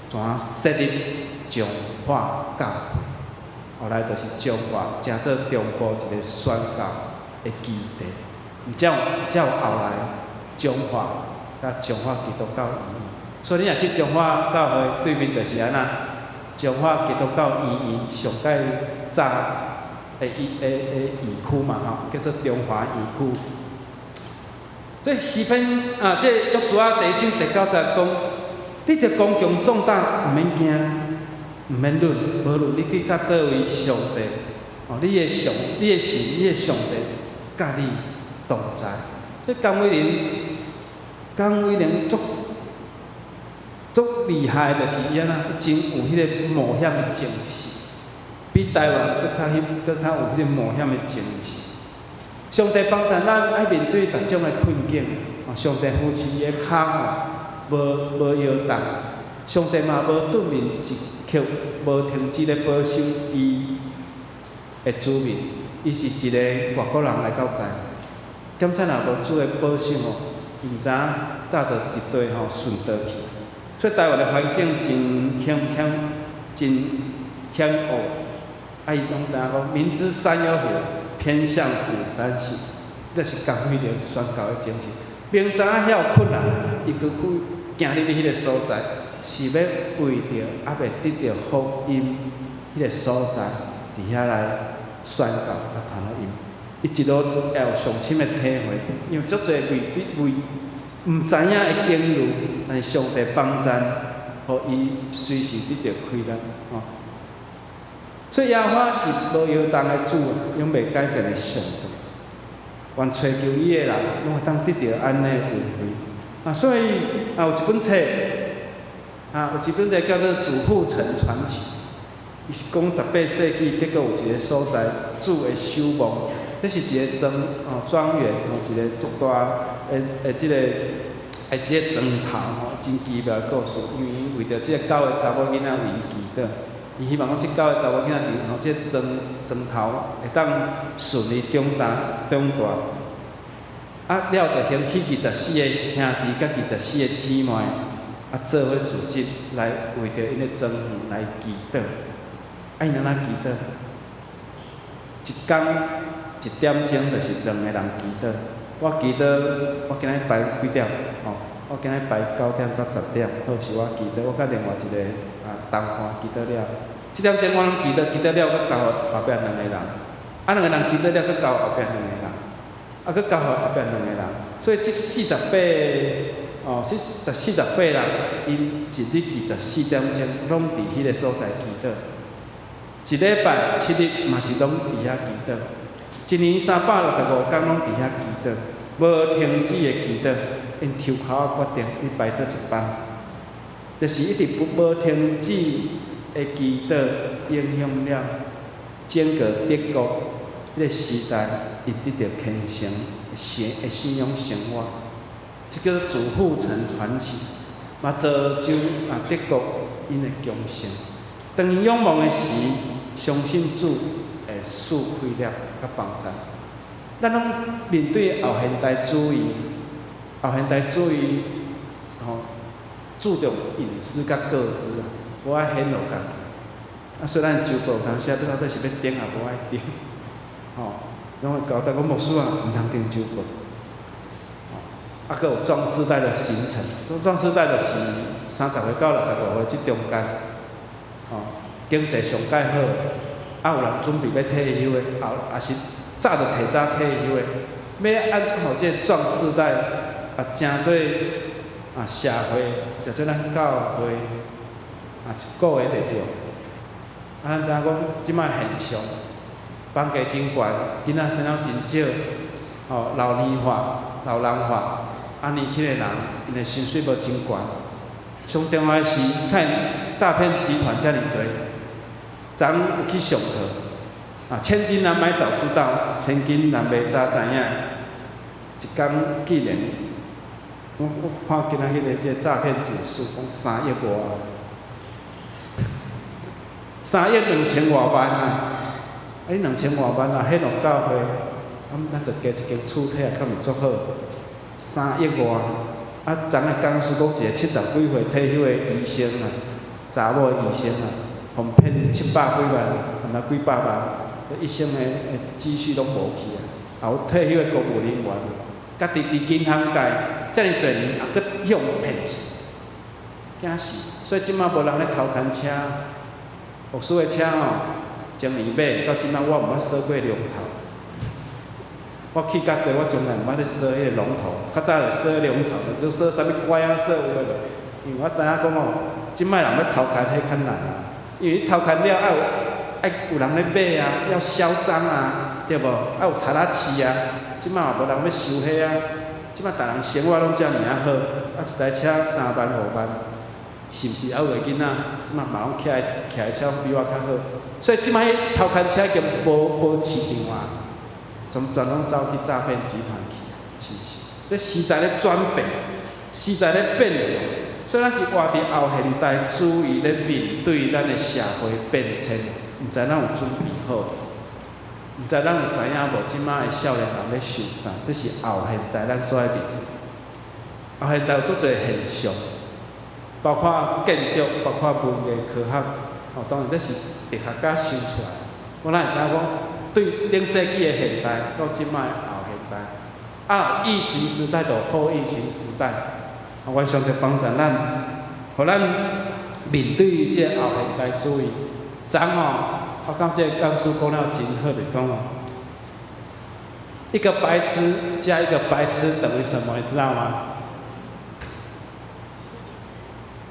怎啊设立彰化教会，后来就是彰化成做中部一个宣教的基地，才有后来彰化甲彰化基督教医院。所以你若去彰化教会对面就是安那，彰化基督教医院上盖早的医区嘛吼，叫做中华医区。所以诗篇这约书亚第1章第9节讲，你着刚强壮大，毋免惊，毋免论，无论你去到倒位，上帝你的神，你的上帝，甲你同在。所以甘伟玲足厉害的就是伊安那，真有迄个冒险的精神。比台湾搁较有迄个冒险的精神。上帝帮助咱爱面对各种的困境，上帝扶持伊的脚无摇动，上帝嘛无对面一刻无停止咧保守伊的子民，伊是一个外国人来到台湾，检查若无主的保守伊毋知影早就伫地顺倒去。所以台湾的环境真险恶。伊拢知影讲，明知山有虎，偏向虎山行，这是甘伟玲宣教的精神。明知影遐有困难，伊佫去行入去迄个所在，是要为着未得到福音迄个所在，伫遐来宣教来传福音。伊一路也有上深的体会，因为足侪为毋知影的经历，但是上帝帮助，互伊随时得到开展所以耶和华是无摇动的主，永袂改变的上帝。愿追求伊的人，拢会当得到安尼的恩惠。所以有一本册，叫做《主护城传奇》，伊是讲18世纪，结果有一个所在主的守望，这是一个庄园一个足大即个庄头真奇妙的故事。因为伊为着即个9个查某囡仔为祈祷。伊希望讲，即9个查某囡仔伫即个庄头会当顺利长大。了着兴起24个兄弟甲24个姊妹，做伙组织来为着因的庄园来祈祷。因安怎祈祷？一天1点钟就是2个人祈祷。我祈祷，我今日排几点？我今日排9点到10点，好是我祈祷。我甲另外一个同伴祈祷了。即点钟我拢记得了，搁交互后壁2个人，啊2个人记得了，搁交互后壁2个人，啊搁交互后壁2个人，所以即48人，因一日24点钟拢伫迄个所在祈祷，一礼拜7日嘛是拢伫遐祈祷，一年365天拢伫遐祈祷，无停止的祈祷，因抽口决定伊排倒一班，就是一直无停止的祈祷，影响了整个德国迄个时代，伊得到虔诚的信仰生活。这叫做主护城传奇，嘛造就德国因的强盛。当因仰望的时，相信主会赐开了甲帮助。咱拢面对后现代主义，注重隐私甲个资啊，无爱显露家己。虽然周报通写到底是要顶也无爱顶，拢会交代讲牧师啊，毋通顶周报。还有壮世代的形成，壮世代就是30岁到65岁即中间，经济上介好，有人准备要退休的，也是早就提早退休的，要安怎互即个壮世代真做社会，就做咱教会一个的力量。咱知影讲即摆现象，房价真悬，囡仔生了真少，老年化、老人化。年轻的人，因的薪水无真悬。上重要的是，看诈骗集团遮尔多，昨有去上课，千金难买早知道，千金难买早知影。一天既然，我看今仔日的这诈骗指数讲3亿外，3亿2000多万啊！你2000多万啊，迄落教会，咱着加一间厝体啊，敢毋足好？3亿外，昨个讲师讲一个70几岁退休的医生啊，查某医生啊，互骗700几万，若几百万，一生的积蓄拢无去啊。也有退休的公务人员，家己伫银行界遮尔侪年，搁向骗去，惊死！所以即摆无人咧偷牵车，牧师的车前年买到即摆我毋捌锁过龙头。我去甲地，我从来毋捌咧锁迄个龙头，较早就锁龙头，就锁啥物拐啊锁有诶。因为我知影讲即摆人要偷牵迄较难啊，因为偷牵了爱有人咧买啊，要销赃啊，对无？爱有贼仔饲啊，即摆也无人要收迄啊。即摆逐人生活拢遮尔啊好，一台车3万5万，是毋是？有个囡仔即摆嘛拢徛的车比我较好，所以即摆偷牵车已经无市场啊。全拢走去诈骗集团去，是毋是？这时代咧转变，时代咧变化，所以咱是活伫后现代主义咧面对咱的社会变迁，毋知咱有准备好，毋知咱有知影无？即摆的少年人咧想啥？这是后现代咱所爱面对。后现代有足侪现象，包括建筑，包括文艺科学，当然这是哲学家想出来。我哪会知影讲？对顶世纪的现代到即摆后现代，疫情时代到后疫情时代，我上帝帮助咱，互咱面对这后现代主义。我感觉教师讲了真好，就是讲一个白痴加一个白痴等于什么？你知道吗？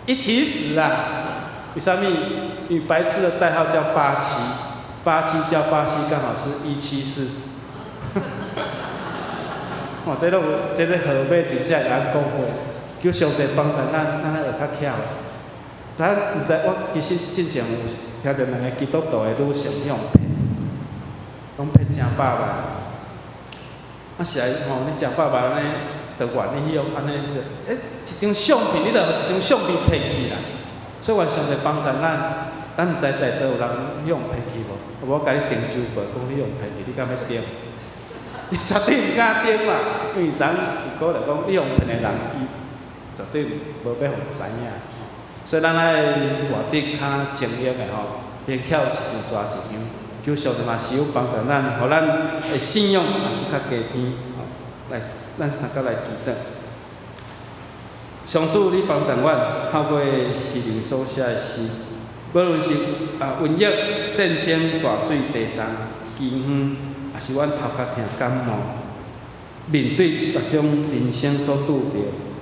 一起死啊！为什么？因为白痴的代号叫87加87刚好是174。哇，这个号码真正会晓讲话，叫上帝帮助咱会较巧。咱毋知我其实之前有听到两个基督徒的女性向骗，拢骗成100万。是来你成100万安尼，就愿意用安尼一张相片，你就一张相片骗去啦。所以愿上帝帮助咱毋知在倒有人用骗去无？我甲你订周报，讲你用骗去，你敢要订？你绝对毋敢订嘛，因为昨有个来讲，你用骗的人，伊绝对无要互知影。所以咱爱活得较精英的边巧一张抓一张，求上帝嘛是有帮助咱，互咱的信仰较加添。来，咱三个来祈祷。上主，你帮助阮，透过诗人所写的诗，无论是瘟疫、战争、大水、地震、饥荒，也是阮头壳疼感冒，面对各种人生所拄着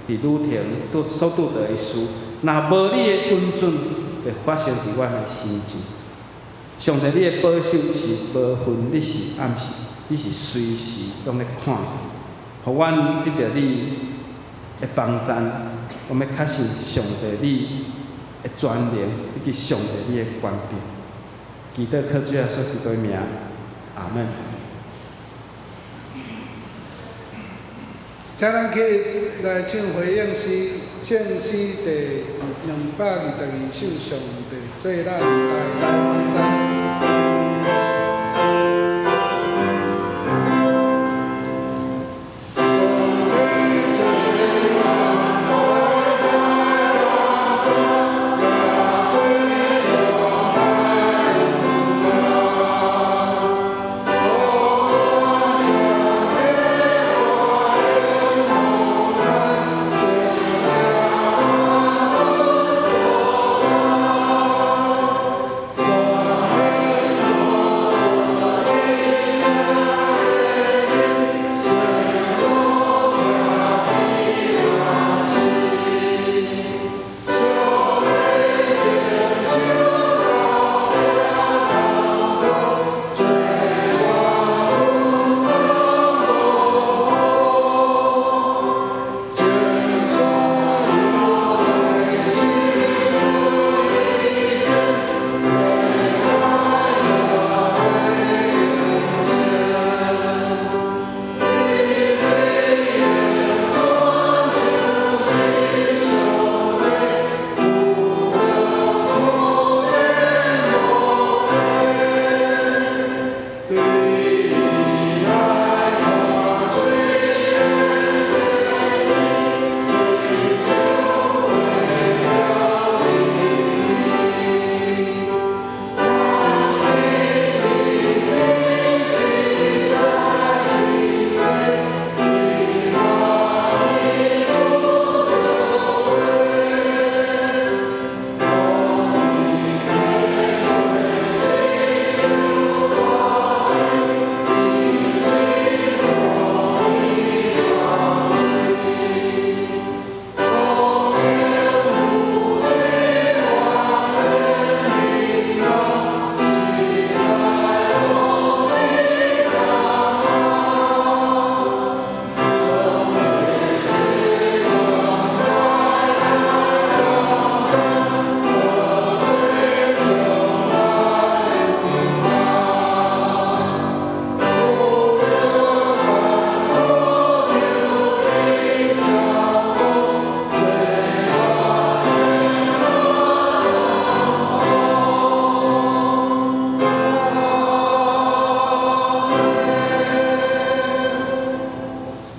伫旅程所拄着的事，若无你的允准，会发生伫阮的身上。上帝，你的保守是无分你是暗时，你是随时拢咧看，互阮得到你的帮助。我们确信上帝你的全能，以及上帝你的权柄。祈祷靠主耶稣基督的名，阿门。请咱起立来唱回应诗，圣诗第222首，上帝做咱大大万赞。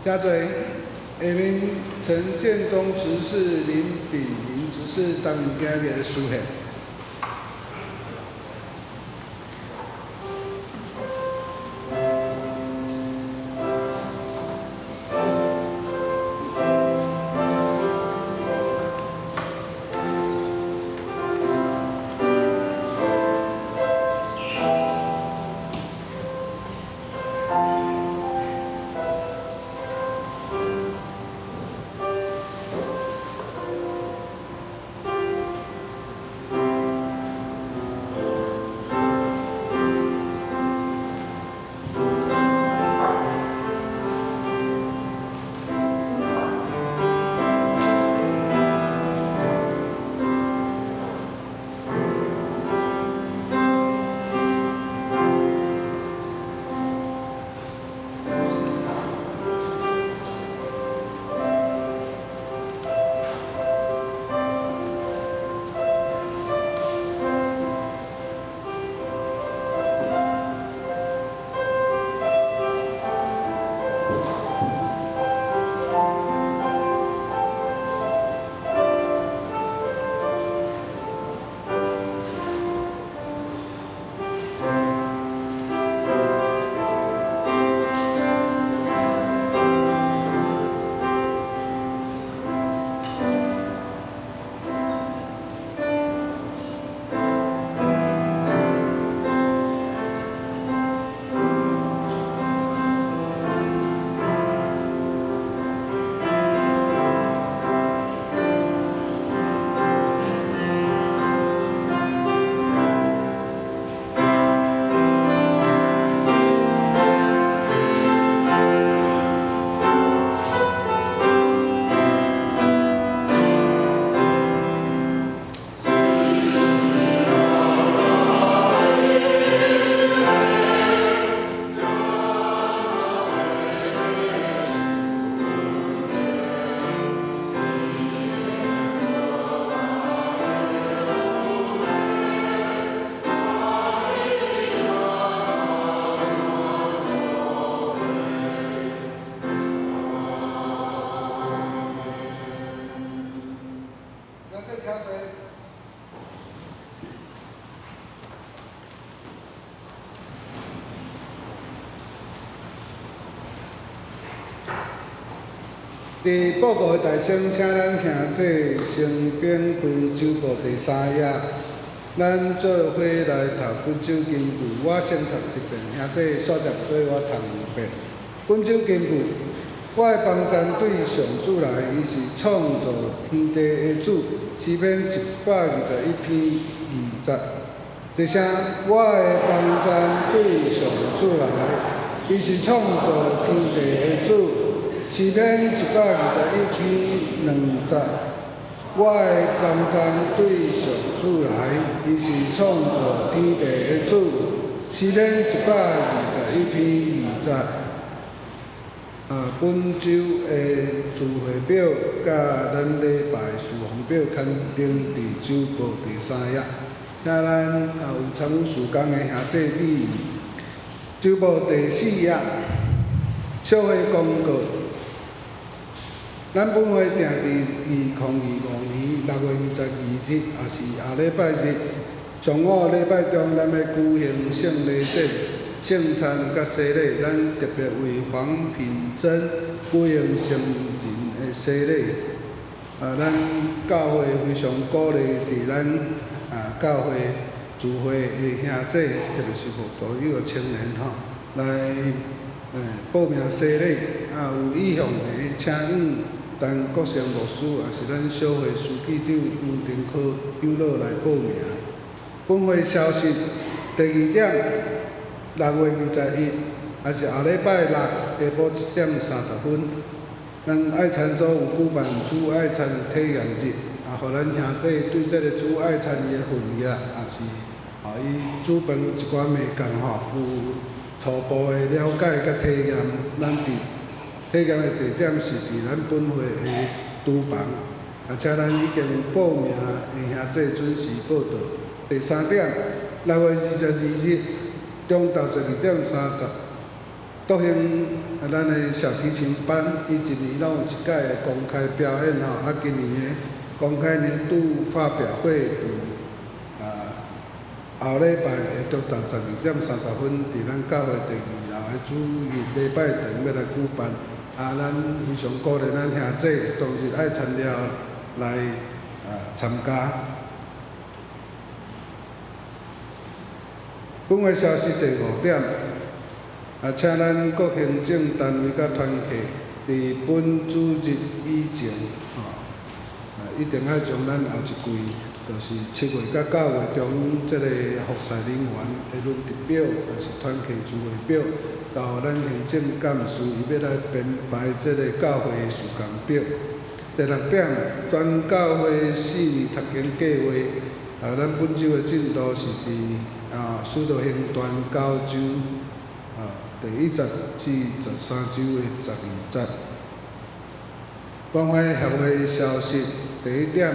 加罪，下面陈建中执事、林炳林执事担任今日的书献。伫报告的大声，请咱兄弟先编开周报第3页，咱做伙来读本周金句。我先读一遍，兄弟煞接对我读2遍。本周金句，我的帮赞对上主来，伊是创造天地的主。诗篇121篇20。一声，我的帮赞对上主来，伊是创造天地的主。诗篇121篇20。我的帮赞对上主来，伊是创造天地的主。诗篇121篇20。本周的聚会表甲咱礼拜事项表刊登伫周报第3页。请咱有参与事工的兄弟你周报第4页，小会公告。咱本会定伫2025年6月22日，也是后礼拜日，上午礼拜中，咱要举行圣礼典、圣餐甲洗礼。咱特别为黄品珍举行成人的洗礼。咱教会非常鼓励伫咱教会聚会的兄弟，特别是无徒有青年来报名洗礼。有意向的，请等国成牧师，也是咱小会书记长黄定科长老来报名。本会消息，第2点，6月21日，也是后礼拜六下晡1点30分，咱爱餐组有举办主爱餐的体验日，互咱兄弟对这个主爱餐的份额，也是伊主办一寡物件有初步的了解甲体验。咱伫体验的地点是伫咱本会的厨房，请咱已经有报名的兄弟准时报到。第3点，6月22日中昼12点30，举行咱的小提琴班，伊一年拢有一届的公开表演今年的公开年度发表会伫后礼拜的中昼12点30分，伫咱教会第2楼的主日礼拜堂要来举办。咱非常鼓励咱兄弟当日爱参了来参加。本会消息第5点，请咱各行政单位甲团契伫本主日以前，一定要将咱后一季，就是7月甲9月中这个服侍人员的轮值表，也是团契聚会表，交予咱行政干事，伊要来编排这个教会的事工表。第6点，全教会4年读经计划，咱本周的进度是伫使徒行传9周，第1节至13周的12节。关怀协会消息，第1点，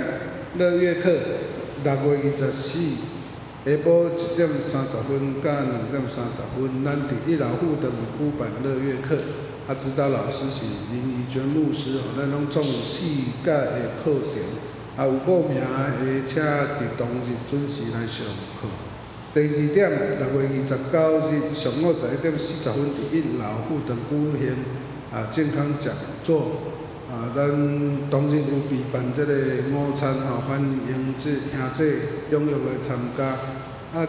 乐乐课6月24下晡1点30分甲2点30分，咱伫1楼副堂有举办乐乐课。指导老师是林怡娟牧师，咱拢总有4节的课程。有报名的，请伫当日准时来上课。第2点，6月29日上午11点40分，伫1楼副堂举行健康讲座。咱当日有备办这个午餐欢迎这兄弟踊跃来参加。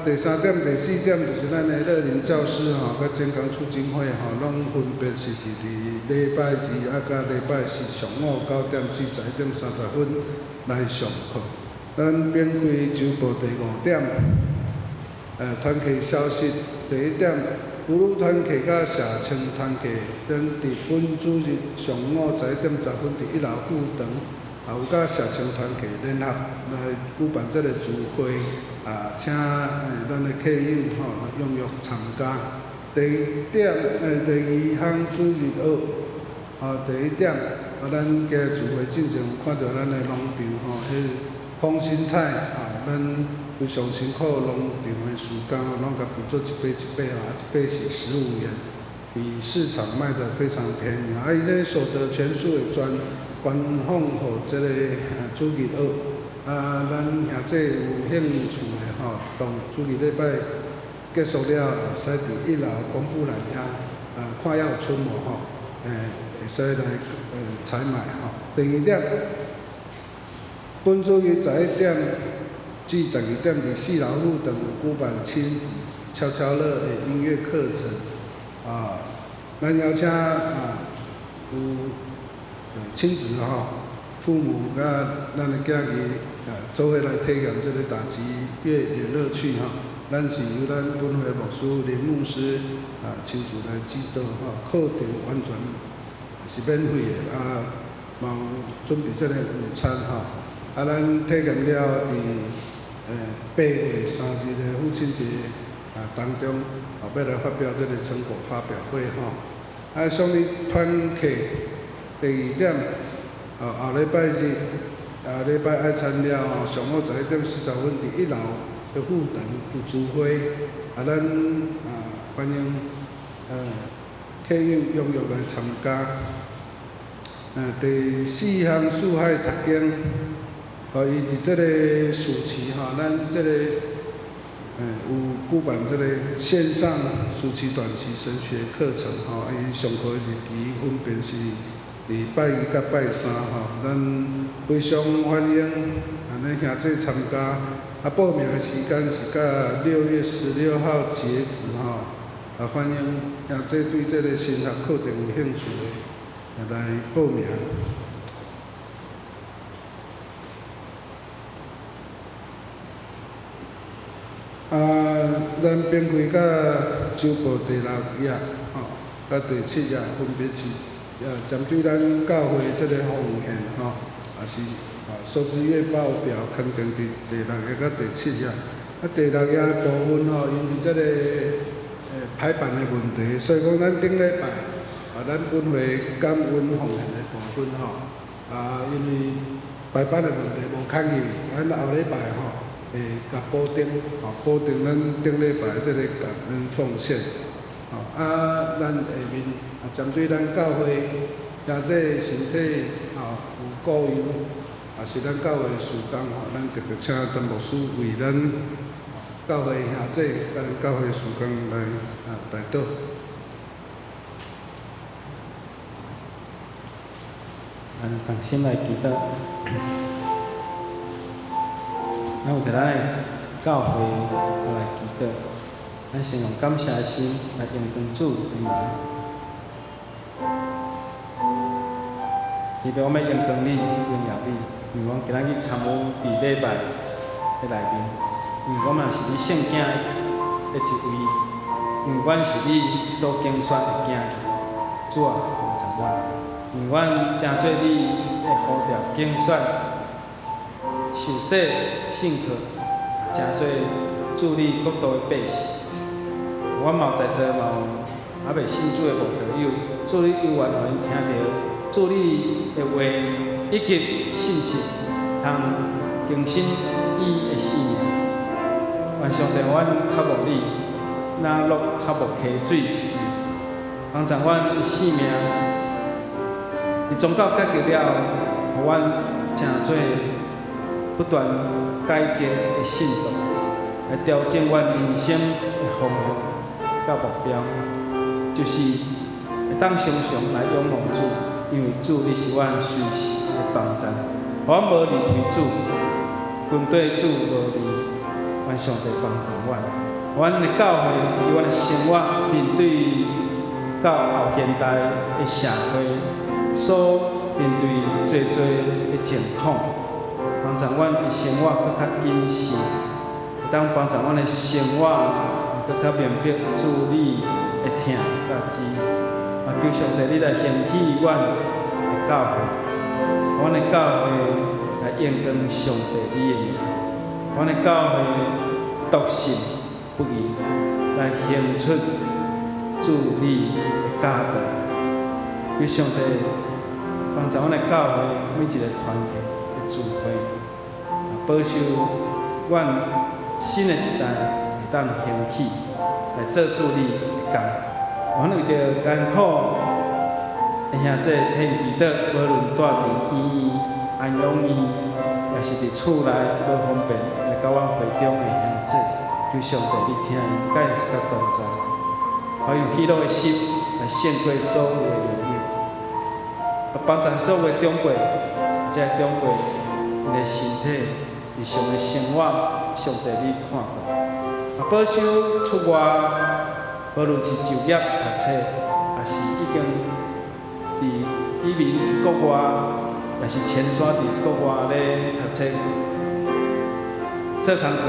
第3点、第4点就是咱的乐龄教师甲健康促进会拢分别是伫礼拜2甲礼拜4上午9点至11点30分来上课。咱编开周报第5点，团契消息第1点，妇女团契甲社青团契，咱伫本主日上午11点10分伫1楼副堂，有甲社青团契联合来举办这个聚会，请咱的客友踊跃参加。第2项主日学，第1点，咱家聚会进前有看到咱的农场迄空心菜，咱非常辛苦农场的时间，拢甲补做一杯，一杯是15元，比市场卖得非常便宜。伊这所得全数会捐放予这个主日学。咱兄弟有兴趣的当主日礼拜结束了，使伫1楼公布栏遐看还有剩无会使来采买吼。第二点，本主日11点至12点伫四老户等古板亲子悄悄乐的音乐课程啊，咱邀请有亲子父母甲咱的囝儿做伙来体验这个打击乐的乐趣咱是由咱本会牧师林牧师亲自来指导课程完全是免费的嘛有准备这个午餐咱体验了伫8月3日的父亲节当中要来发表这个成果发表会上日团课第2点后礼拜日礼拜爱餐了上午11点40分伫1楼的副堂有聚会咱欢迎客友踊跃来参加。第4项四海读经，伊伫即个暑期咱即个有举办即个线上暑期短期神学课程伊上课日期分别是礼拜1甲拜3咱非常欢迎咱兄弟参加。报名的时间是到6月16号截止欢迎兄弟对这个神学课程有兴趣的来报名。咱编会甲周报第6页甲第7页分别是针对咱教会这个奉献也是数字月报表刊登伫第6页甲第7页。第6页的部分因为这个排版的问题，所以讲咱顶礼拜咱本会感恩奉献的部分因为排版的问题无看见，咱后礼拜会甲补丁咱顶礼拜这个感恩奉献咱下面针对咱教会这身体有顾忧是咱教会事工咱特别请陈牧师为咱教会兄弟甲咱教会事工来代祷。咱同心来祈祷，咱为着咱的教会来祈祷，咱先用感谢的心来用光主的名。伊要我们用光你，荣耀你，因为我今仔日参与伫礼拜的内面，因为我嘛是你圣囝的一位，因为阮是你所拣选的囝儿，主啊，帮助我。因为阮真做你的呼召拣选，受洗信靠，真做主你国度的百姓。阮嘛有在座嘛有还袂信主的无朋友，主你有缘互因听到，主你的话以及信息，通更新伊的生命。愿上帝，阮较无你，那落较无溪水一样，帮助阮的生命。伫宗教结束了，互阮真做不断改革的信徒，来调整阮人生的方向甲目标，就是会当常常来仰望主，因为主你是阮随时的帮助。阮无离开主，军队主无离，阮上帝帮助阮。阮的教会以及阮的生活面对到后现代的社会。所面对最多的情况，帮助阮的生活更较谨慎，会当帮助阮的生活更较明白主你的疼甲知。求上帝你来兴起阮的教会，阮的教会来荣光上帝你的名，阮的教会笃信不疑，来行出主你的教导。求上帝帮助阮的教会每一个团体的聚会，保守阮新的一代会当兴起，来做主你的工。阮为着艰苦的兄弟替因祈祷，无论住伫医院、安养院，也是伫厝内无方便来到阮会中的兄弟，求上帝你听因感谢甲同在，好用喜乐的心来胜过所有的荣耀。帮助所有的长辈，即个长辈因的身体日常的生活，上帝你看顾，保守出外，无论是就业、读册，也是已经伫移民国外，也是迁徙伫国外咧读册，做工课，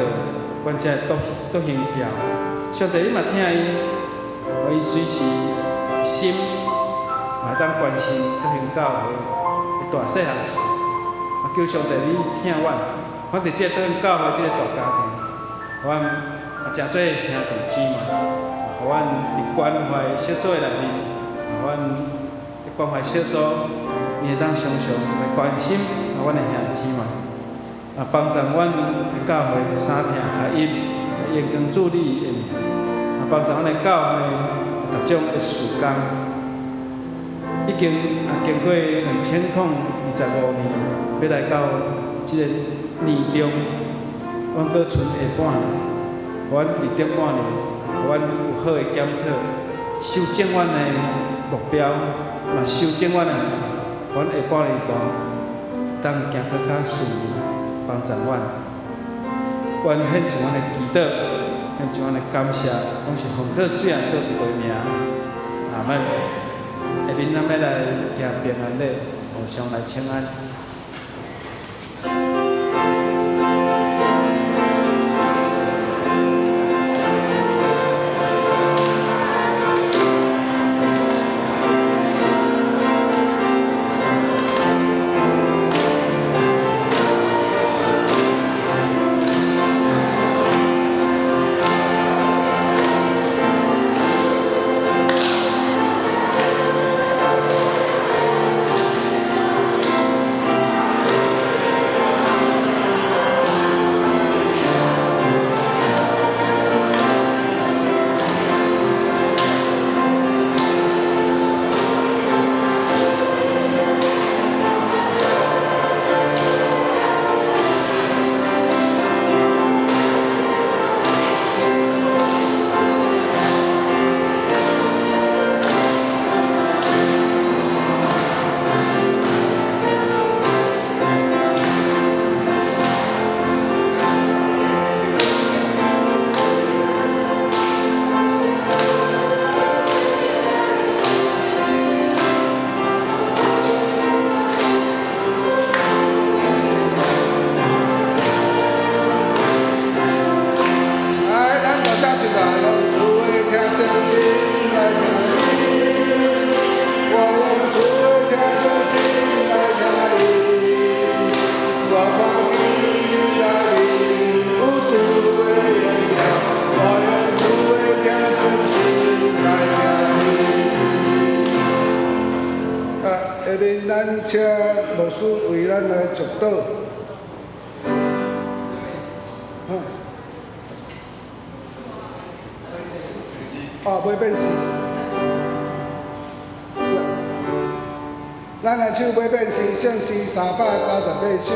阮才独行条。上帝你嘛听伊，互伊随时心嘛当关心独行教会的大细项事，求上帝你听阮，阮伫即个独行教会即个大家庭，互阮诚做兄弟姊妹，互阮伫关怀小组内面，互阮伫关怀小组，伊会当常常来关心阮的兄弟姊妹，帮助阮的教会三听合一，严光助力的名，帮助阮的教会各种的事工，已经经过2025年，要来到即个年中，阮阁剩下半年，阮伫顶半年，阮有好的检讨，修正阮的目标，嘛修正阮的，阮下半年度当行去较顺利，帮助阮。阮献上阮的祈祷，献上阮的感谢，拢是奉靠主耶稣基督的名，阿门。下面咱要来行平安礼，互相来请安。咱请牧师为咱来祝祷。袂变事。咱的手袂变事，圣诗398首。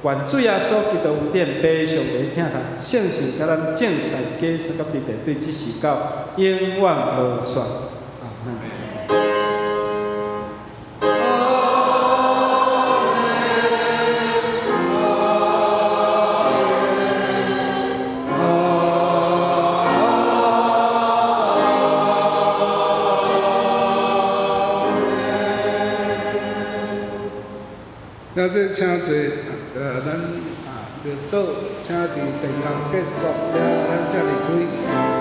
愿主耶稣基督恩典悲上帝疼痛，圣神甲咱正大家属甲伫对即时到永远无算。阿门。那这请坐，咱庙祷，请伫殿堂结束了，咱才离开。